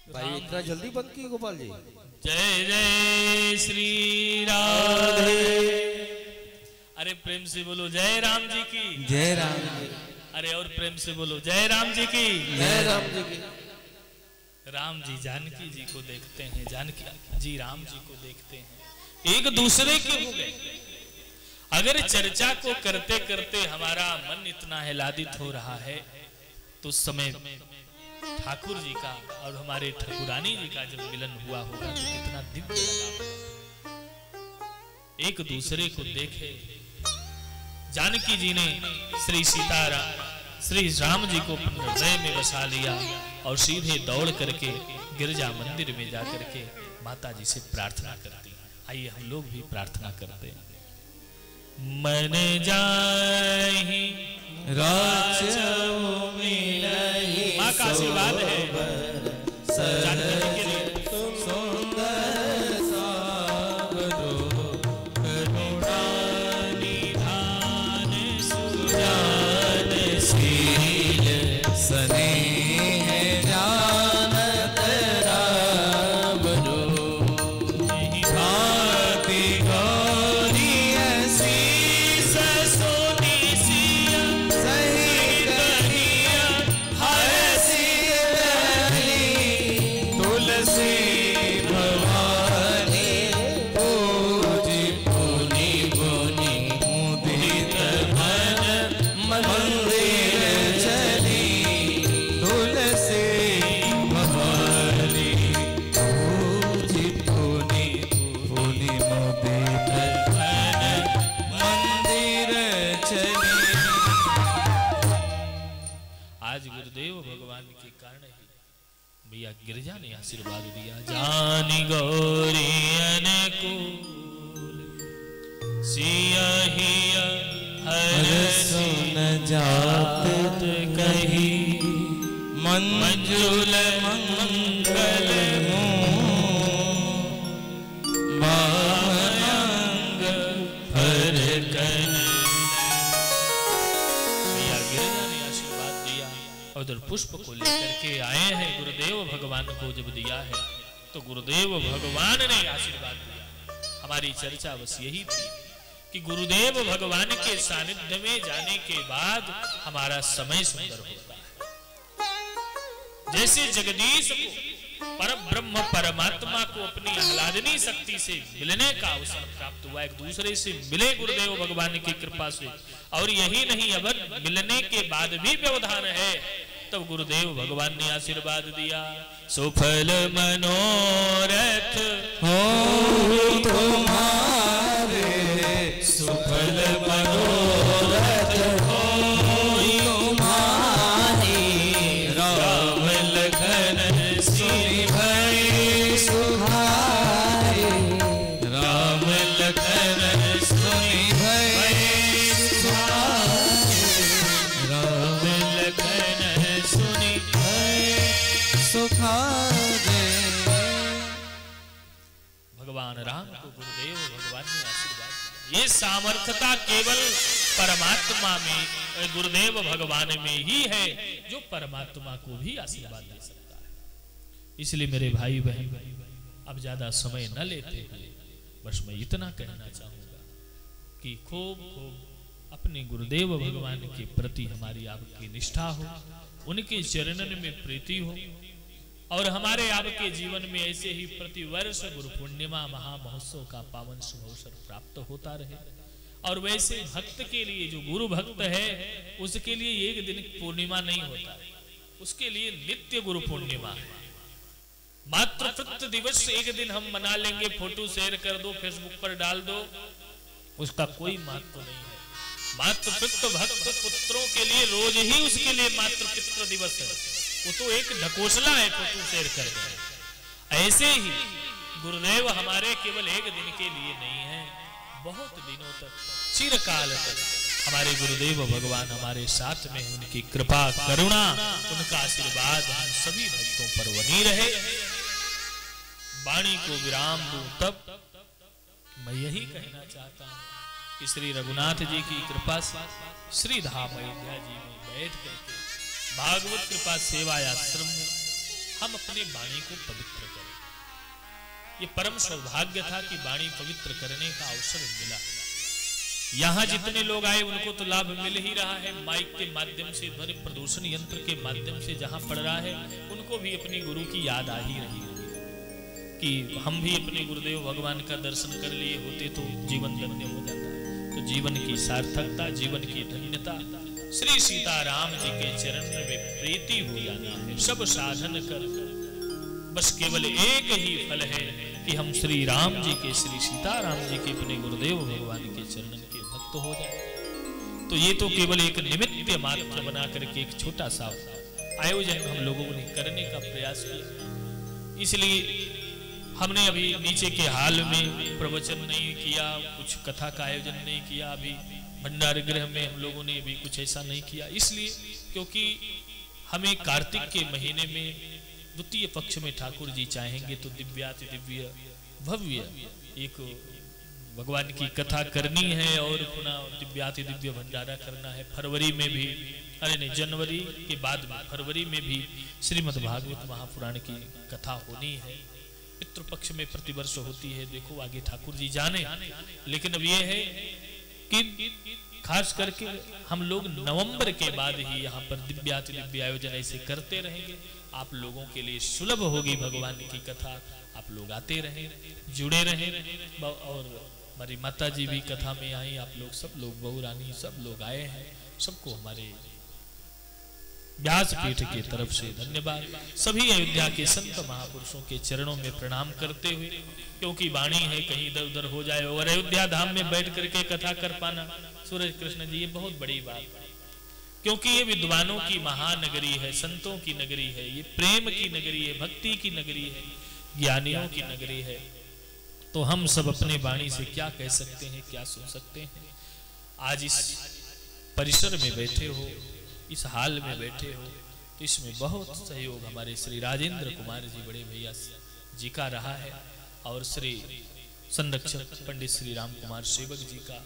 भाई इतना जल्दी बंद की गोपाल जी? जय जय श्री राधे। अरे प्रेम से बोलो जय राम जी की। जय राम जी। अरे और प्रेम से बोलो जय राम जी की। जय राम जी की। राम जी जानकी जी को देखते हैं, जानकी जी राम जी को देखते हैं, एक दूसरे के हो गए। अगर चर्चा को करते करते हमारा मन इतना हिलादित हो रहा है तो उस समय ठाकुर जी का और हमारे ठाकुरानी जी का जब मिलन हुआ होगा तो कितना दिव्य लगा। एक दूसरे को देखे। जानकी जी ने श्री सीताराम श्री राम जी को हृदय में बसा लिया और सीधे दौड़ करके गिरजा मंदिर में जाकर के माता जी से प्रार्थना करती। आइए हम लोग भी प्रार्थना करते हैं। मन जाहि राजो मिलहि, माँ का आशीर्वाद है जानकी जी के लिए। सुंदर सावरो करुणा निधान, सुजान शील स्नेह जानत रावरो। भांति गौरी असीस सोनी सिया, सही कहिया हरसी लहरी। तुलसी भवानी पूजी पुनि पुनि, मुदित मन मंदिर चली। तुलसी भवानी पूजी पुनि पुनि, मुदित मन मंदिर चली। आज गुरुदेव भगवान के कारण ही भैया गिरजा ने आशीर्वाद दिया। जानी गौरी अनुकूल सिया हिया हरसि सुन जात कही, मंजुल मंगल मायांग फरकन। भैया गिरजा ने आशीर्वाद दिया और उधर पुष्प को लेकर के आए हैं। गुरुदेव भगवान को जब दिया है तो गुरुदेव भगवान ने आशीर्वाद दिया। हमारी चर्चा बस यही थी कि गुरुदेव भगवान के सानिध्य में जाने के बाद हमारा समय सुंदर होता है। जैसे जगदीश को पर ब्रह्म परमात्मा को अपनी आह्लादनी शक्ति से मिलने का अवसर प्राप्त हुआ, एक दूसरे से मिले गुरुदेव भगवान की कृपा से। और यही नहीं, अब मिलने के बाद भी व्यवधान है, तब गुरुदेव भगवान ने आशीर्वाद दिया, सुफल मनोरथ हो तुम्हारे, सुफल मनोरथ हो तुम्हारी, राम लखन सिंह भई सुहाए, राम लखन सिंह भई सुहाए, राम लखन सुनि भई सुखाए। भगवान राम को गुरुदेव भगवान ने आशीर्वाद दिया। ये सामर्थ्यता केवल परमात्मा में, गुरुदेव भगवान में ही है, जो परमात्मा को भी आशीर्वाद दे सकता है। इसलिए मेरे भाई बहन, अब ज्यादा समय न लेते हुए बस मैं इतना कहना चाहूंगा कि खूब खूब अपने गुरुदेव भगवान के प्रति हमारी आपकी निष्ठा हो, उनके चरणन में प्रीति हो, और हमारे आपके जीवन में ऐसे ही प्रतिवर्ष गुरु पूर्णिमा महामहोत्सव का पावन शुभ अवसर प्राप्त होता रहे। और वैसे भक्त के लिए, जो गुरु भक्त है, उसके लिए एक दिन पूर्णिमा नहीं होता, उसके लिए नित्य गुरु पूर्णिमा है। मातृपितृ दिवस एक दिन हम मना लेंगे, फोटो शेयर कर दो, फेसबुक पर डाल दो, उसका कोई महत्व नहीं है। मातृपितृ भक्त पुत्रों के लिए रोज ही उसके लिए मातृपितृ दिवस है, वो तो एक ढकोसला है फोटो शेयर कर दो। ऐसे ही गुरुदेव हमारे केवल एक दिन के लिए नहीं है, बहुत दिनों तक, चिरकाल तक हमारे गुरुदेव भगवान हमारे साथ में, उनकी कृपा करुणा, उनका आशीर्वाद हम सभी भक्तों पर बनी रहे। वाणी को विराम दूं तब मैं यही कहना चाहता हूं कि श्री रघुनाथ जी की कृपा से श्री धाम अयोध्या जी में बैठ करके भागवत कृपा सेवा आश्रम में हम अपने वाणी को पवित्र करें। ये परम सौभाग्य था कि वाणी पवित्र करने का अवसर मिला। यहाँ जितने लोग आए उनको तो लाभ मिल ही रहा है, माइक के माध्यम से, ध्वनि प्रदूषण यंत्र के माध्यम से जहाँ पड़ रहा है, उनको भी अपने गुरु की याद आ ही रही है कि हम भी अपने गुरुदेव भगवान का दर्शन कर लिए होते तो जीवन धन्य हो जाता। तो जीवन की सार्थकता, जीवन की धन्यता श्री सीताराम जी के चरण में प्रीति हो जाना है। सब साधन कर बस केवल एक ही फल है कि हम श्री राम जी के, श्री सीताराम जी के, अपने गुरुदेव भगवान के चरण के भक्त हो जाए। तो ये तो केवल एक निमित्त मात्र बना करके एक छोटा सा आयोजन हम लोगों ने करने का प्रयास किया। इसलिए हमने अभी नीचे के हाल में प्रवचन नहीं किया, कुछ कथा का आयोजन नहीं किया, अभी भंडार गृह में हम लोगों ने भी कुछ ऐसा नहीं किया, इसलिए क्योंकि हमें कार्तिक के महीने में द्वितीय पक्ष में ठाकुर जी चाहेंगे तो दिव्याति दिव्य भव्य एक भगवान की कथा करनी है और पुनः दिव्याति दिव्य भंडारा करना है। फरवरी में भी, अरे नहीं, जनवरी के बाद में फरवरी में भी श्रीमद् भागवत महापुराण की कथा होनी है। पितृपक्ष में प्रतिवर्ष होती है, देखो आगे ठाकुर जी जाने। लेकिन अब ये है कि खास करके हम लोग नवंबर के बाद ही यहाँ पर दिव्याति दिव्य आयोजन ऐसे करते रहेंगे। आप लोगों के लिए सुलभ होगी भगवान की कथा, आप लोग आते रहें, जुड़े रहें। और हमारी माता जी भी कथा में आई, आप लोग सब लोग, बहू रानी सब लोग आए हैं, सबको हमारे व्यासपीठ की तरफ से धन्यवाद। सभी अयोध्या के संत महापुरुषों के चरणों में प्रणाम करते हुए, क्योंकि वाणी है कहीं इधर उधर हो जाए, और अयोध्या धाम में बैठ करके कथा कर पाना सूरज कृष्ण जी, ये बहुत बड़ी बात है, क्योंकि ये विद्वानों की महानगरी है, संतों की नगरी है, ये प्रेम की नगरी है, भक्ति की नगरी है, ज्ञानियों की नगरी है। तो हम सब अपने वाणी से क्या कह सकते हैं, क्या सुन सकते हैं। आज इस परिसर में बैठे हो, इस हाल में बैठे हो, तो इसमें बहुत सहयोग हमारे श्री राजेंद्र कुमार जी बड़े भैया जी का रहा है, और श्री संरक्षक पंडित श्री राम कुमार सेवक जी का,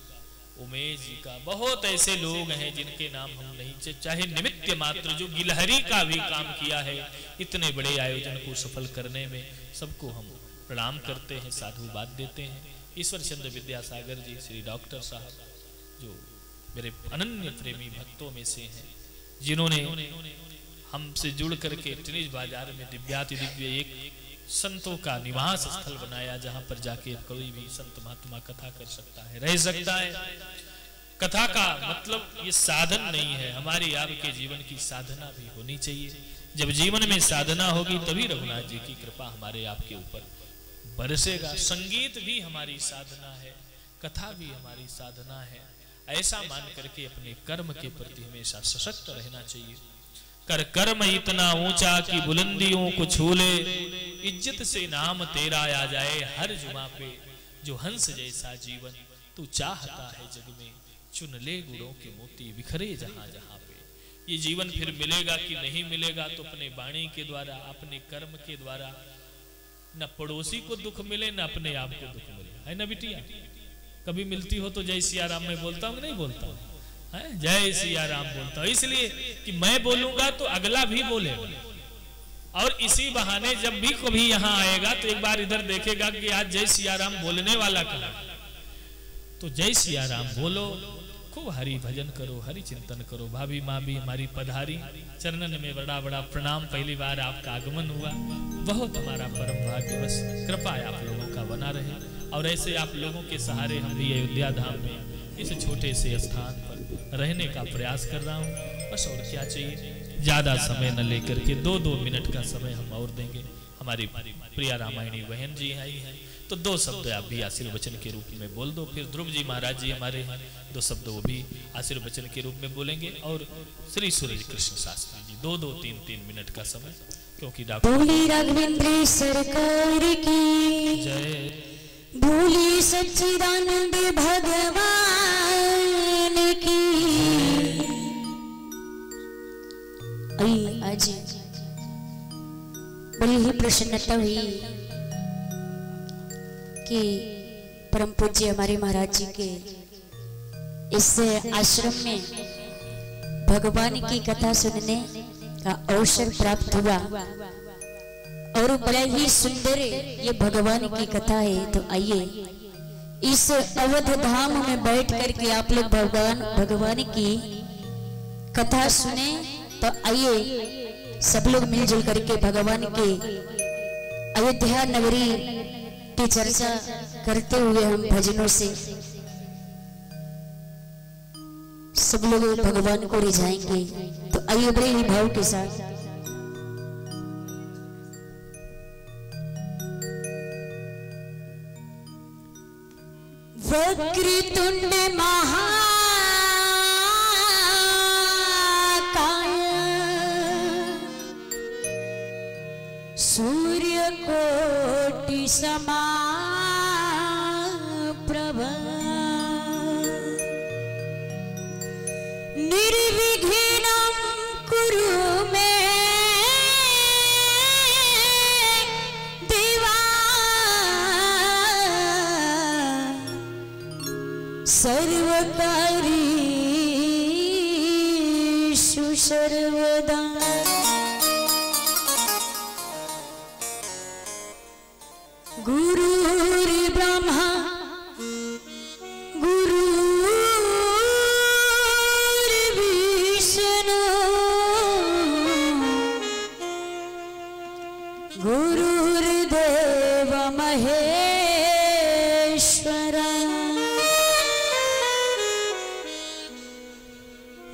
उमेश जी का, बहुत ऐसे लोग हैं जिनके नाम हम नहीं, चाहे निमित्त मात्र, जो गिलहरी का भी काम किया है इतने बड़े आयोजन को सफल करने में, सबको हम प्रणाम करते हैं, साधुवाद देते हैं। ईश्वर चंद्र विद्यासागर जी, श्री डॉक्टर साहब, जो मेरे अनन्य प्रेमी भक्तों में से हैं, जिन्होंने हमसे जुड़ करके टेनिस बाजार में दिव्याति दिव्य एक संतों का निवास स्थल बनाया, जहां पर जाके कोई भी संत महात्मा कथा कर सकता है, रह सकता है। कथा का मतलब ये साधन नहीं है, हमारी आपके जीवन की साधना भी होनी चाहिए। जब जीवन में साधना होगी तभी रघुनाथ जी की कृपा हमारे आपके ऊपर बरसेगा। संगीत भी हमारी साधना है, कथा भी हमारी साधना है। ऐसा मान करके अपने कर्म के प्रति हमेशा सशक्त रहना चाहिए। कर कर्म इतना ऊंचा कि बुलंदियों को छू ले, इज्जत से नाम तेरा आ जाए हर जुमा पे। जो हंस जैसा जीवन तू चाहता है जग में, चुन ले गुणों के मोती बिखरे जहां जहां पे। ये जीवन फिर मिलेगा कि नहीं मिलेगा, तो अपने वाणी के द्वारा, अपने कर्म के द्वारा न पड़ोसी को दुख मिले न अपने आप को दुख मिले, है ना बिटिया? कभी मिलती हो तो जय सिया राम मैं बोलता हूँ, नहीं बोलता हूँ? जय सिया राम बोलता हूँ इसलिए कि मैं बोलूंगा तो अगला भी बोलेगा, और इसी बहाने जब भी कभी यहाँ आएगा तो एक बार इधर देखेगा कि आज जय सिया राम बोलने वाला कहाँ। तो जय सिया राम बोलो, खूब हरि भजन करो, हरि चिंतन करो। भाभी माँ भी हमारी पधारी, चरणन में बड़ा बड़ा प्रणाम। पहली बार आपका आगमन हुआ, बहुत हमारा परम भाग्य, बस कृपा आप लोगों का बना रहे। और ऐसे आप लोगों के सहारे हम भी अयोध्या धाम में इस छोटे से स्थान पर रहने का प्रयास कर रहा हूँ, बस और क्या चाहिए। ज्यादा समय न लेकर के 2-2 मिनट का समय हम और देंगे। हमारी प्रिया रामायणी बहन जी आई हैं, तो 2 शब्द आप भी आशीर्वचन के रूप में बोल दो। फिर ध्रुव जी महाराज जी हमारे हैं, 2 शब्द वो भी आशीर्वचन के रूप में बोलेंगे। और श्री सूरज कृष्ण शास्त्री जी 2-2, 3-3 मिनट का समय, क्योंकि बोली राघवेंद्र सरकार की जय, बोली सच्चिदानंद भगवान की। आज बड़ी ही प्रसन्नता हुई कि परम पूज्य हमारे महाराज जी के इस आश्रम में भगवान की कथा सुनने का अवसर प्राप्त हुआ, और बड़ा ही सुंदर ये भगवान की कथा है। तो आइए इस अवध धाम में बैठ करके आप लोग भगवान की कथा सुने। तो आइए सब लोग मिलजुल करके भगवान के अयोध्या नगरी की चर्चा करते हुए हम भजनों से सब लोग भगवान को रिझाएंगे। तो आइए बड़े ही भाव के साथ वक्रतुंड महाकाय सूर्यकोटि समप्रभ निर्विघ्नं कुरु मे देवा सर्वकारीषु सर्वदा। गुरुर्ब्रह्मा गुरुर्विष्णु गुरुर्देव महेश्वरा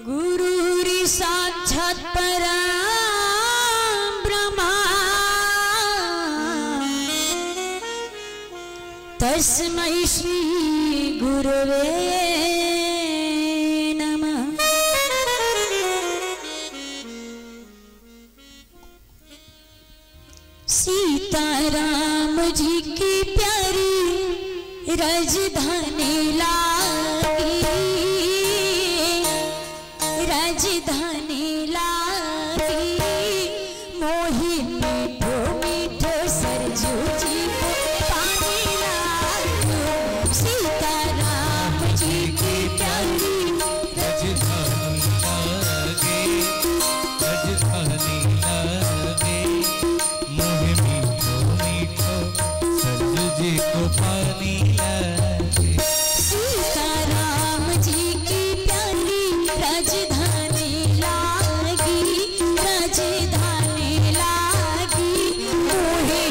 गुरुरि साक्षात् परब्रह्म तस्मै श्री गुरवे नमः। सीताराम जी की प्यारी राजधानी लागी, राजधानी लागी मोही मीठो मीठो सरजू जी को पानी लागी। सीताराम जी की प्यारी राजधानी लागे, राजधानी लागे मोहे मीठो मीठो सरजू जी को पानी लागे। सीताराम जी की प्यारी राजधानी लागी, राजधानी लागी मोहे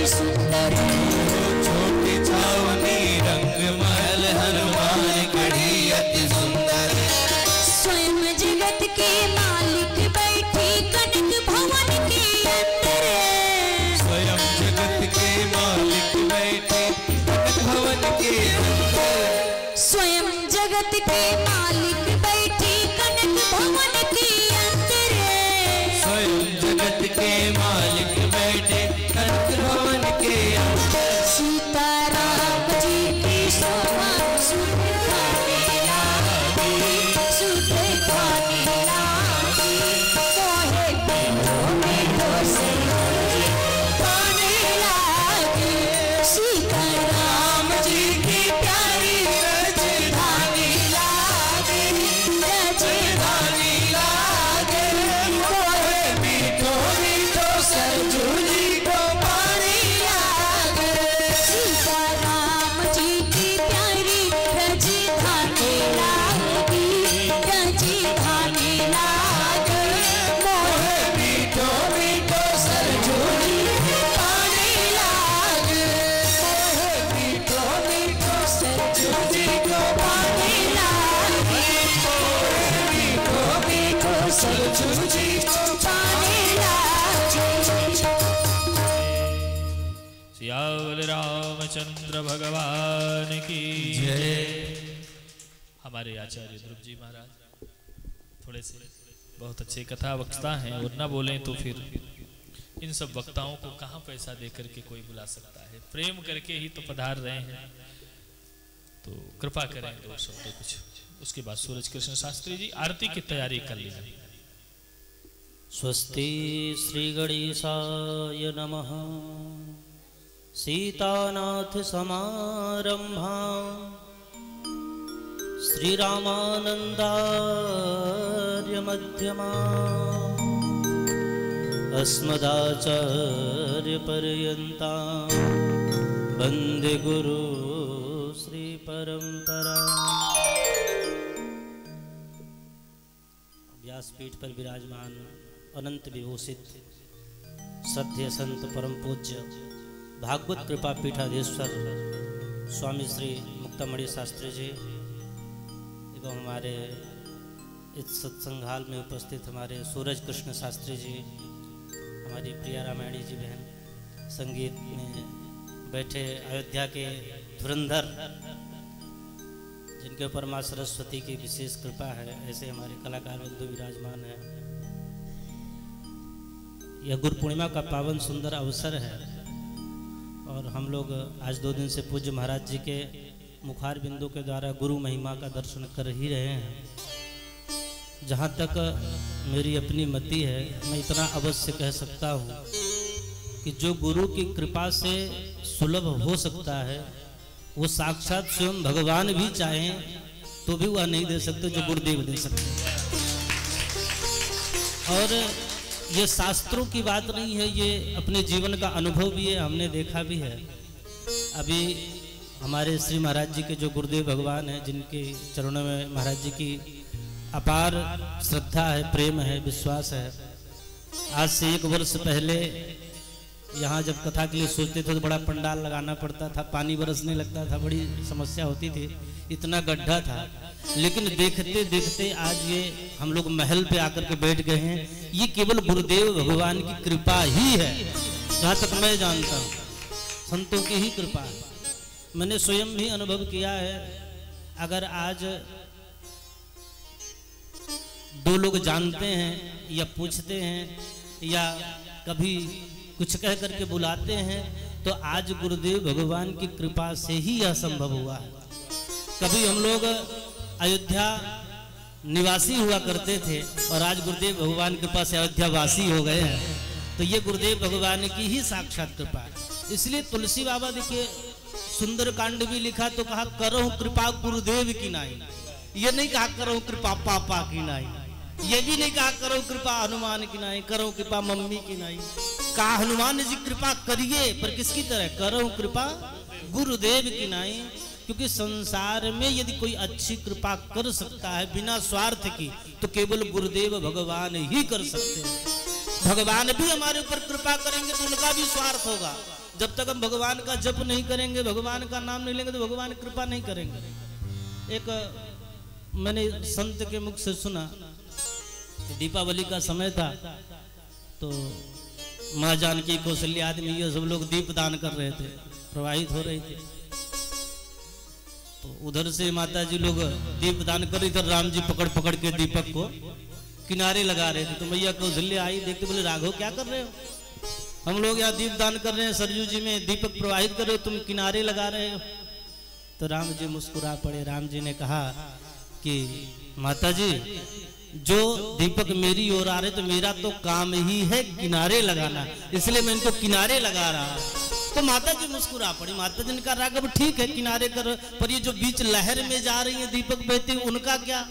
अति सुंदर, छोटी छावनी रंग महल हनुमान गढ़ी अति सुंदर। स्वयं जगत के मालिक बैठे कनक भवन के अंदर, स्वयं जगत के मालिक बैठे कनक भवन के अंदर। स्वयं जगत के मालिक बैठे कनक भवन के अंदर, स्वयं जगत के मालिक बैठे कनक भवन के अंदर। सीताराम जी की शोभा सुध गाने लागी, सुध गाने लागी, मोहे मीठो मीठो से गाने लागी। सीताराम जी की प्यारी राजधानी लागे, राजधानी लागे, मोहे मीठो मीठो सरजू जी को पानी लागे। सीताराम जी की प्यारी राजधानी लागी, राजधानी लागे, मोहे मीठो मीठो सरजू जी को पानी लागे, मोहे मीठो मीठो सरजू जी को पानी लागे, मोहे मीठो मीठो सरजू जी को पानी लागे। सियावर रामचंद्र भगवान की जय। हमारे आचार्य ध्रुव जी महाराज थोड़े से बहुत अच्छे कथा वक्ता हैं, और ना बोलें तो फिर इन सब वक्ताओं को कहाँ पैसा दे करके कोई बुला सकता है, प्रेम करके ही तो पधार रहे हैं। तो कृपा करें दो शब्द कुछ। उसके बाद सूरज कृष्ण शास्त्री जी आरती की तैयारी कर लीजिए। स्वस्ति श्री गणेशाय नमः। सीतानाथ समारंभा श्रीरामानंदार्य मध्यमा अस्मदाचार्य पर्यंता वंदे गुरु श्री परंपरा। व्यासपीठ पर विराजमान अनंत विभूषित श्रद्धेय संत परम पूज्य भागवत कृपा पीठाधीश्वर स्वामी श्री मुक्तामणि शास्त्री जी एवं हमारे इस सत्संगाल में उपस्थित हमारे सूरज कृष्ण शास्त्री जी, हमारी प्रिया रामायणी जी बहन, संगीत में बैठे अयोध्या के धुरंधर जिनके ऊपर माँ सरस्वती की विशेष कृपा है, ऐसे हमारे कलाकार बंधु विराजमान है। यह गुरु पूर्णिमा का पावन सुंदर अवसर है और हम लोग आज 2 दिन से पूज्य महाराज जी के मुखार बिंदु के द्वारा गुरु महिमा का दर्शन कर ही रहे हैं। जहाँ तक मेरी अपनी मति है, मैं इतना अवश्य कह सकता हूँ कि जो गुरु की कृपा से सुलभ हो सकता है वो साक्षात स्वयं भगवान भी चाहें तो भी वह नहीं दे सकते जो गुरुदेव दे सकते। और ये शास्त्रों की बात नहीं है, ये अपने जीवन का अनुभव भी है, हमने देखा भी है। अभी हमारे श्री महाराज जी के जो गुरुदेव भगवान हैं, जिनके चरणों में महाराज जी की अपार श्रद्धा है, प्रेम है, विश्वास है। आज से 1 वर्ष पहले यहाँ जब कथा के लिए सोचते थे तो बड़ा पंडाल लगाना पड़ता था, पानी बरसने लगता था, बड़ी समस्या होती थी, इतना गड्ढा था। लेकिन देखते देखते आज ये हम लोग महल पे आकर के बैठ गए हैं। ये केवल गुरुदेव भगवान की कृपा ही है, जहाँ तक मैं जानता हूँ, संतों की ही कृपा है। मैंने स्वयं भी अनुभव किया है। अगर आज 2 लोग जानते हैं या पूछते हैं या कभी कुछ कह करके बुलाते हैं तो आज गुरुदेव भगवान की कृपा से ही यह संभव हुआ है। कभी हम लोग अयोध्या निवासी हुआ करते थे और आज गुरुदेव भगवान की कृपा से अयोध्या वासी हो गए हैं, तो ये गुरुदेव भगवान की ही साक्षात कृपा है। इसलिए तुलसी बाबा देखिए सुंदर कांड भी लिखा तो कहा करो कृपा गुरुदेव की नाई। ये नहीं कहा करो कृपा पापा की नाई, ये भी नहीं कहा करो कृपा हनुमान की नाई, करो कृपा मम्मी की नाई। कहा हनुमान जी कृपा करिए पर किसकी तरह, करो कृपा गुरुदेव की नाई। क्योंकि संसार में यदि कोई अच्छी कृपा कर सकता है बिना स्वार्थ की तो केवल गुरुदेव भगवान ही कर सकते हैं। भगवान भी हमारे ऊपर कृपा करेंगे तो उनका भी स्वार्थ होगा। जब तक हम भगवान का जप नहीं करेंगे, भगवान का नाम नहीं लेंगे, तो भगवान कृपा नहीं करेंगे। एक मैंने संत के मुख से सुना, दीपावली का समय था तो माँ जानकी, कौशल्या आदमी ये सब लोग दीप दान कर रहे थे, प्रवाहित हो रहे थे। तो उधर से माता जी लोग दीप दान कर रही थे, राम जी पकड़ पकड़ के दीपक को किनारे लगा रहे थे। तो मैया कौशल्या आई, देखते बोले राघव क्या कर रहे हो? हम लोग यहाँ दीप दान कर रहे हैं, सरयू जी में दीपक प्रवाहित कर रहे हो, तुम किनारे लगा रहे हो। तो राम जी मुस्कुरा पड़े। राम जी ने कहा कि माता जी, जो दीपक मेरी ओर आ रहे तो मेरा तो काम ही है किनारे लगाना, इसलिए मैं इनको किनारे लगा रहा। तो माता जी मुस्कुरा पड़ी। माता जी ने कहा राघव ठीक है किनारे करो, पर ये जो बीच लहर में जा रही है दीपक बहती उनका क्या?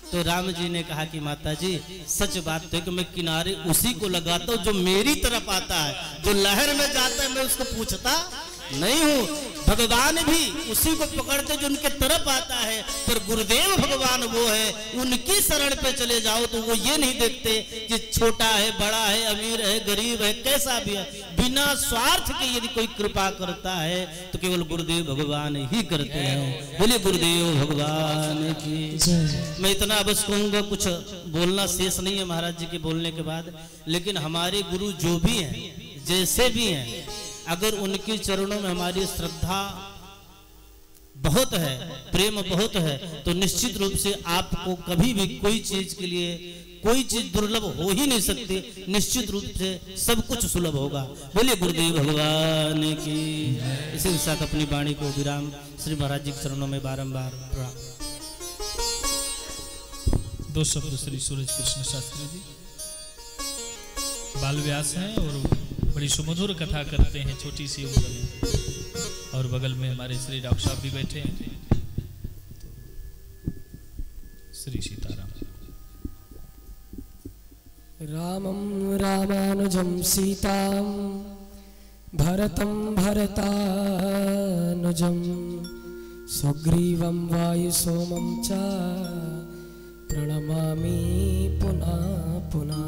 तो राम जी ने कहा कि माता जी सच बात है कि मैं किनारे उसी को लगाता हूँ जो मेरी तरफ आता है, जो लहर में जाता है मैं उसको पूछता नहीं हूँ। भगवान भी उसी को पकड़ते जो उनके तरफ आता है, पर गुरुदेव भगवान वो है, उनकी शरण पे चले जाओ तो वो ये नहीं देखते कि छोटा है, बड़ा है, अमीर है, गरीब है, कैसा भी है, बिना स्वार्थ के यदि कोई कृपा करता है तो केवल गुरुदेव भगवान ही करते हैं। बोलिए गुरुदेव भगवान की। मैं इतना बस कहूँगा, कुछ बोलना शेष नहीं है महाराज जी के बोलने के बाद, लेकिन हमारे गुरु जो भी हैं, जैसे भी हैं, अगर उनके चरणों में हमारी श्रद्धा बहुत है, प्रेम बहुत है, तो निश्चित रूप से आपको कभी भी कोई चीज के लिए कोई चीज दुर्लभ हो ही नहीं सकती। निश्चित रूप से सब कुछ सुलभ होगा। बोलिए गुरुदेव भगवान की। इसी के साथ अपनी वाणी को विराम श्री महाराज जी के चरणों में बारंबार प्रणाम। दो शब्द श्री सूरज कृष्ण शास्त्री जी बाल व्यास हैं और बड़ी सुमधुर कथा करते हैं, छोटी सी उम्र में। और बगल में हमारे श्री डॉक्टर साहब भी बैठे हैं। श्री सीताराम। रामं रामानुजं सीतां भरतं भरतानुजं सुग्रीवं वायुसोमं च प्रणमामि पुनः पुनः।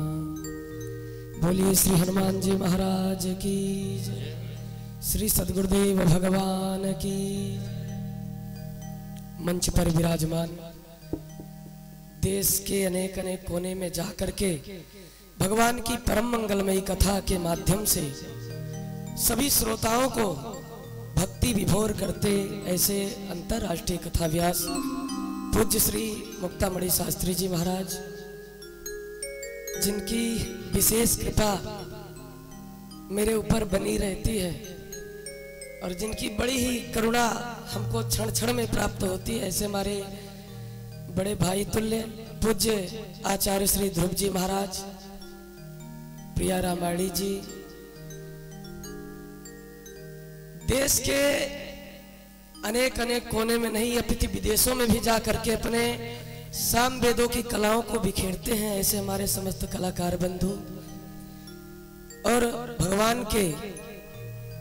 बोलिए श्री हनुमान जी महाराज की जय, श्री सद्गुरुदेव भगवान की। मंच पर विराजमान देश के अनेक अनेक कोने में जाकर के भगवान की परम मंगलमयी कथा के माध्यम से सभी श्रोताओं को भक्ति विभोर करते ऐसे अंतरराष्ट्रीय कथा व्यास पूज्य श्री मुक्तामणि शास्त्री जी महाराज, जिनकी विशेष कृपा मेरे ऊपर बनी रहती है और जिनकी बड़ी ही करुणा हमको क्षण क्षण में प्राप्त होती है, ऐसे हमारे बड़े भाई तुल्य पूज्य आचार्य श्री ध्रुव जी महाराज, प्रिया रामाणी जी, देश के अनेक अनेक कोने में नहीं अपितु विदेशों में भी जा करके अपने साम वेदों की कलाओं को बिखेरते हैं, ऐसे हमारे समस्त कलाकार बंधु और भगवान के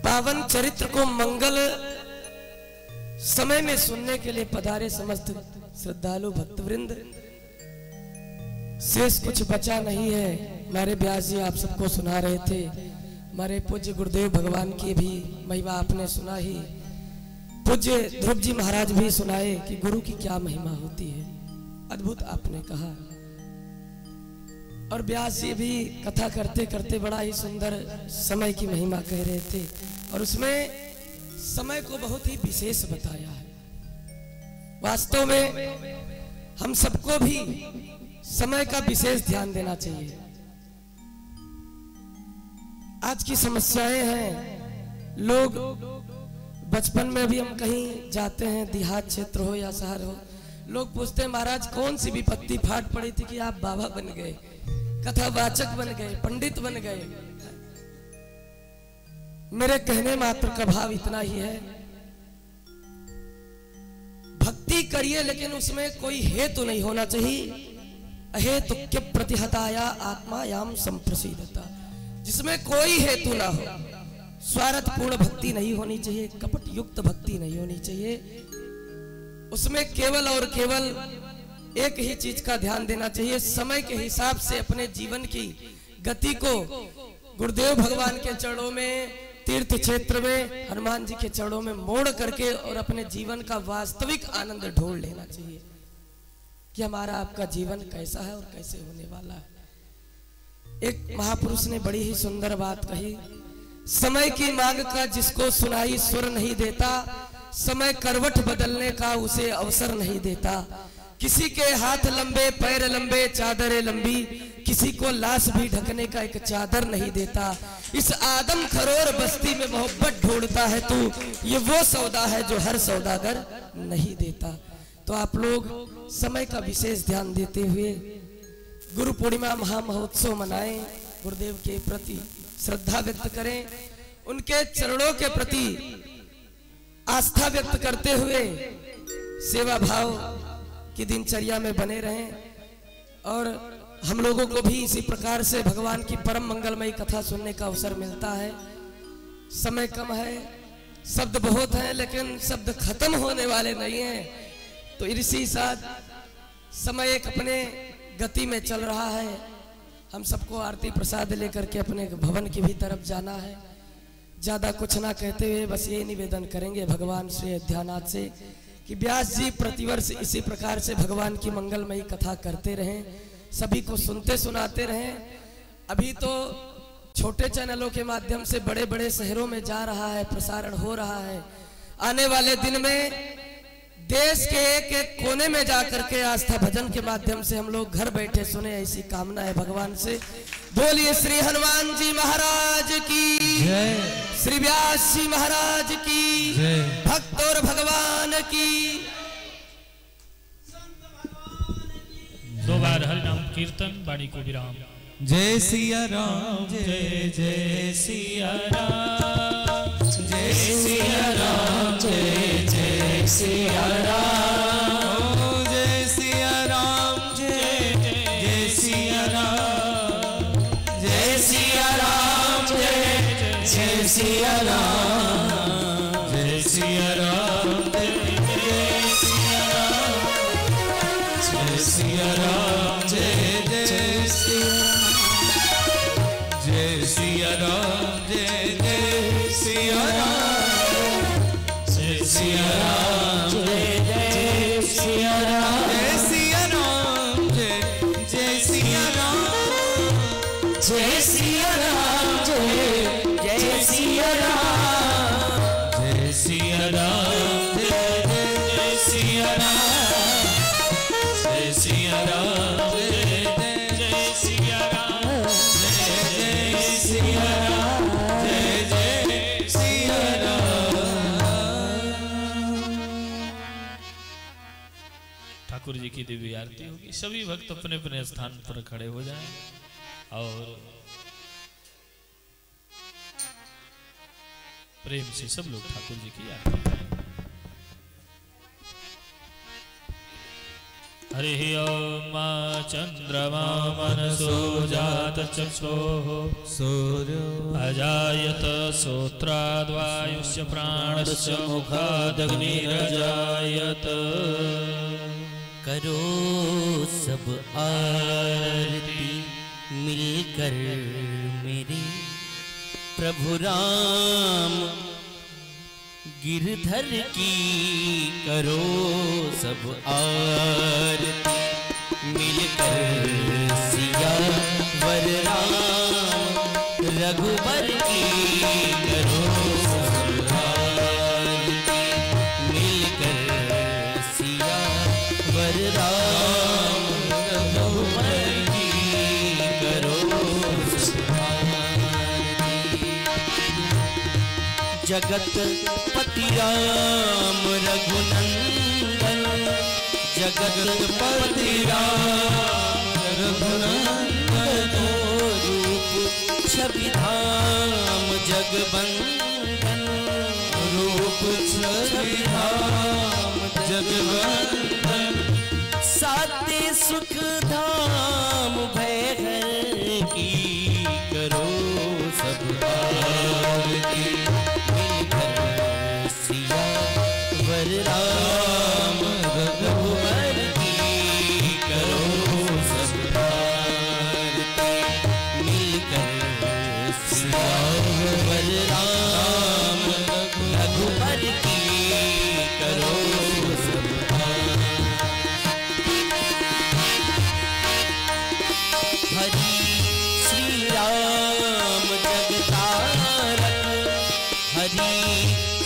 पावन चरित्र को मंगल समय में सुनने के लिए पधारे समस्त श्रद्धालु भक्तवृंद। शेष कुछ बचा नहीं है। हमारे व्यास जी आप सबको सुना रहे थे, हमारे पूज्य गुरुदेव भगवान की भी महिमा आपने सुना ही, पूज्य ध्रुव जी महाराज भी सुनाए कि गुरु की क्या महिमा होती है, अद्भुत आपने कहा। और व्यास जी भी कथा करते करते बड़ा ही सुंदर समय की महिमा कह रहे थे और उसमें समय को बहुत ही विशेष बताया है। वास्तव में हम सबको भी समय का विशेष ध्यान देना चाहिए। आज की समस्याएं हैं, लोग बचपन में भी हम कहीं जाते हैं, देहात क्षेत्र हो या शहर हो, लोग पूछते हैं महाराज कौन सी विपत्ति फाट पड़ी थी कि आप बाबा बन गए, कथावाचक बन गए, पंडित बन गए। मेरे कहने मात्र का भाव इतना ही है, भक्ति करिए लेकिन उसमें कोई हेतु नहीं होना चाहिए। अहेतु के प्रतिहताया आत्मायाम संप्रसिद्धता, जिसमें कोई हेतु ना हो। स्वार्थपूर्ण भक्ति नहीं होनी चाहिए, कपट युक्त भक्ति नहीं होनी चाहिए। उसमें केवल और केवल एक ही चीज का ध्यान देना चाहिए, समय के हिसाब से अपने जीवन की गति को गुरुदेव भगवान के चरणों में, तीर्थ क्षेत्र में, हनुमान जी के चरणों में मोड़ करके और अपने जीवन का वास्तविक आनंद ढूंढ लेना चाहिए कि हमारा आपका जीवन कैसा है और कैसे होने वाला है। एक महापुरुष ने बड़ी ही सुंदर बात कही, समय की मांग का जिसको सुनाई सुर नहीं देता, समय करवट बदलने का उसे अवसर नहीं देता। किसी के हाथ लंबे, पैर लंबे, चादरें लंबी, किसी को लाश भी ढकने का एक चादर नहीं देता। इस आदम खरोर बस्ती में मोहब्बत ढूंढता है तू, ये वो सौदा है जो हर सौदागर नहीं देता। तो आप लोग समय का विशेष ध्यान देते हुए गुरु पूर्णिमा महामहोत्सव मनाएं, गुरुदेव के प्रति श्रद्धा व्यक्त करें, उनके चरणों के प्रति आस्था व्यक्त करते हुए सेवा भाव की दिनचर्या में बने रहें। और हम लोगों को भी इसी प्रकार से भगवान की परम मंगलमयी कथा सुनने का अवसर मिलता है। समय कम है, शब्द बहुत हैं, लेकिन शब्द खत्म होने वाले नहीं हैं। तो इसी साथ समय एक अपने गति में चल रहा है। हम सबको आरती प्रसाद लेकर के अपने भवन की भी तरफ जाना है। ज्यादा कुछ ना कहते हुए बस ये निवेदन करेंगे भगवान श्री ध्यानाथ से कि व्यास जी प्रतिवर्ष इसी प्रकार से भगवान की मंगलमयी कथा करते रहें, सभी को सुनते सुनाते रहें। अभी तो छोटे चैनलों के माध्यम से बड़े बड़े शहरों में जा रहा है, प्रसारण हो रहा है। आने वाले दिन में देश के एक एक कोने में जाकर के आस्था भजन के माध्यम से हम लोग घर बैठे सुने, ऐसी कामना है भगवान से। बोलिए श्री हनुमान जी महाराज की जय, श्री व्यास जी महाराज की जय, भक्त और भगवान की। दो बार हरि नाम कीर्तन, वाणी को विराम। जय सिया राम, जय जय सिया राम, जय सिया राम, जय जय सिया राम, जय सिया राम, जय जय सिया राम, जय सिया राम, जय जय सिया राम, जय सिया राम, जय सिया राम, जय सिया राम, जय जय सिया राम, जय जय सिया राम, जय सिया राम, जय जय सिया राम, जय सिया राम, जय जय सिया राम, जय सिया राम, जय जय सिया राम, जय सिया राम, जय जय सिया राम, जय सिया राम, जय जय सिया राम, जय जय सिया राम, जय जय सिया राम। ठाकुर जी की दिव्य आरती होगी। सभी भक्त अपने अपने स्थान पर खड़े हो जाएं और प्रेम से सब लोग ठाकुर जी की आरती करें। हरि ओम चंद्रमा मनसो जात चक्षुः सूर्यो अजायत श्रोत्राद्वायुष्य प्राणस्य मुखादग्निरजायत। करो सब आरती मिलकर मेरे प्रभु राम गिरधर की। करो सब आरती मिलकर सिया वर राम रघुबर की। करो सब आरती मिलकर सिया वर राम रघुबर की। करो सब आरती। जगत पति राम रघुनंदन, जगत पति राम रघुनंदन। रूप छवि धाम जगबंदन, रूप छवि धाम जगबंदन। साते सुख धाम भय की। करो सब आरती सिया वर राम रघुवर की। करो सब आरती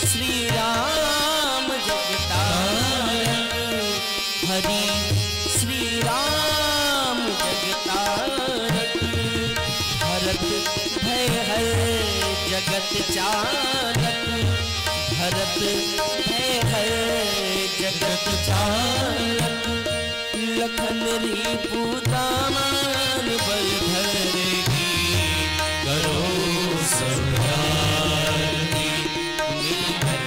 श्री राम जगतारक, हरि श्री राम जगतारक, भरत भय हर जगत चालक, भरत भय हर जगत चालक, लखन रिपु दामान बलधर की करो संहारती, मिलकर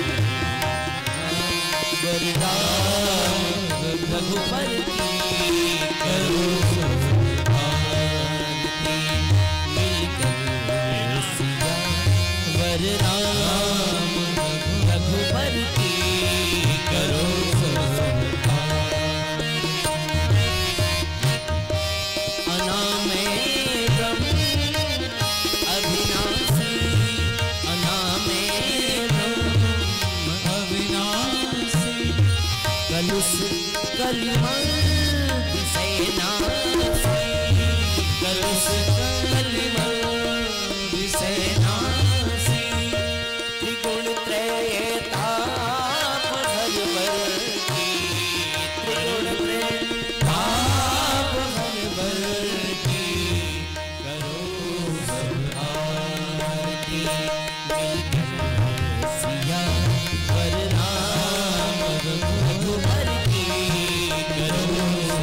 वरदान रघुबर की करो संहारती, मिलकर सिया वरदान रघुबर की करो कलिमल विषयनासी, कलुष कलिमल विषयनासी, त्रिगुण त्रयताप भर बर की, त्रिगुण त्रयताप भर बर की करो संहारती, मिलकर सिया वर राम रघुबर की करो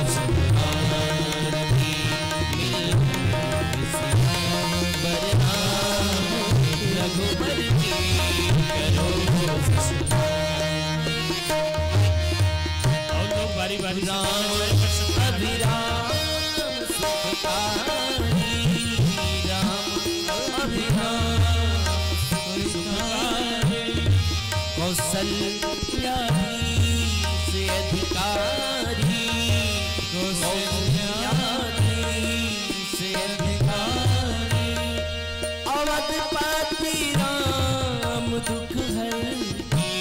संहारती, मिलकर सिया वर राम रघुबर की करो और लोग बारी बारी राम अभिराम सुखकारी, राम अभिराम सुखकारी, कौशल्या से अधिकारी, कौशल्या से अधिकारी, अवधपति राम दुख हरती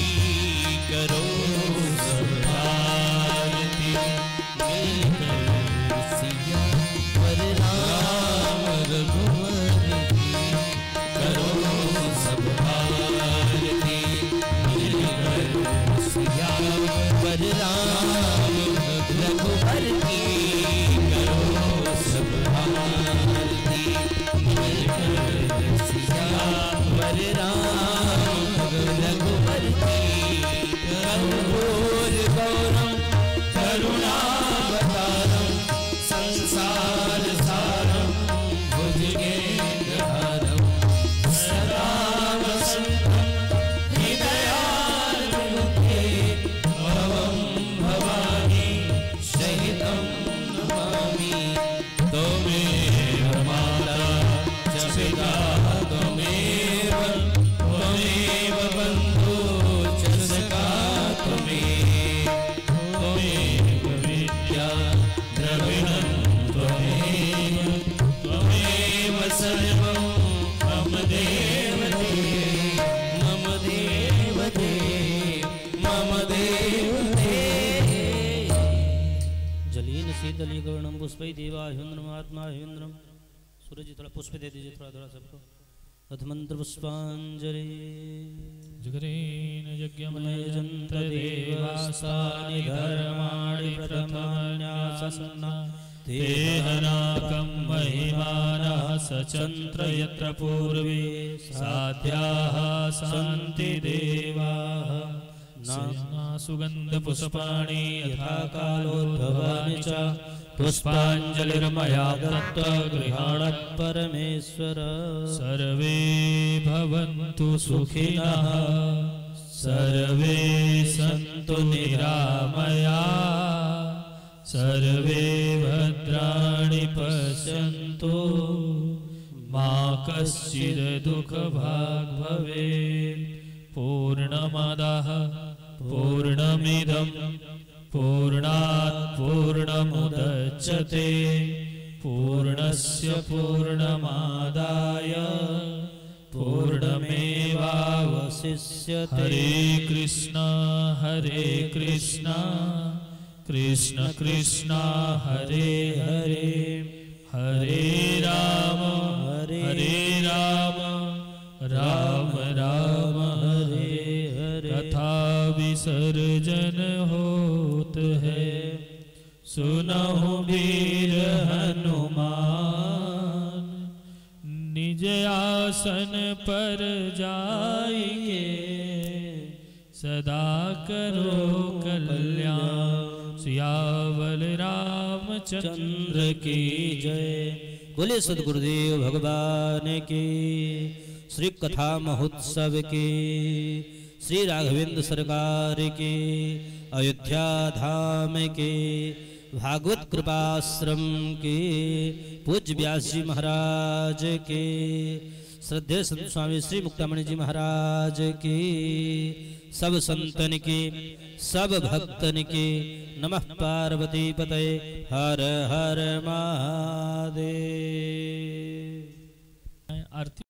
करो संहारती, मिलकर सिया वर राम रघुवर की करो संहारती, मिलकर सिया वर राम रघुवर की करो संहारती, मिलकर सिया वर राम रघुवर की करोर गौरम करुणावतारम, संसार सारम भुजगेन्द्रहारम, सदा वसंतम हृदयार्मुखे, भवं भवानी सहितं नमामि, त्वमेव माता च पिता त्वमेव, त्वमेव बन्धु च सखा त्वमेव, त्वमेव विद्या द्रविणं त्वमेव, त्वमेव सर्वं मम देवते, मम देवते, मम देवते। जलीन शीतलीकरणम पुष्पै देवाह्युन्द्रम आत्माह्युन्द्रम। सूरज जी थोड़ा पुष्प दे दीजिए, थोड़ा थोड़ा सबको। अधमंत्र पुष्पांजलि। जगरेन यज्ञमयजन्त देवास्तानि धर्माणि प्रथमान्यासन्ना, तेहनाकं महिमानः सचन्त्र यत्र पूर्वे साध्याः सन्ति देवाः, नाना सुगन्ध पुष्पाणि यथा कालोद्भवानि च, पुष्पांजलिर्मया दत्ता गृहाणात् परमेश्वर। सर्वे भवन्तु सुखिनः, सर्वे सन्तु निरामया, सर्वे भद्राणि पश्यन्तु, मा कश्चित् दुःखभाग् भवेत्। पूर्णमदः पूर्णमिदं पूर्णात् पूर्णमुदच्यते, पूर्णस्य पूर्णमादाय पूर्णमेवावशिष्यते। हरे कृष्ण कृष्ण कृष्ण हरे हरे, हरे राम राम राम विसर्जन होत है, सुनहु वीर हनुमान, निज आसन पर जाइए, सदा करो कल्याण। सियावर रामचंद्र की जय। बोले सदगुरुदेव भगवान की। श्री कथा महोत्सव के, श्री राघवेंद्र सरकार के, अयोध्या धाम के, भागवत कृपाश्रम के, पूज्य व्यास जी महाराज के, श्रद्धेय संत स्वामी श्री मुक्तामणि जी महाराज के, सब संतन के, सब भक्तन के, नमः पार्वती पतये, हर हर महादेव। आरती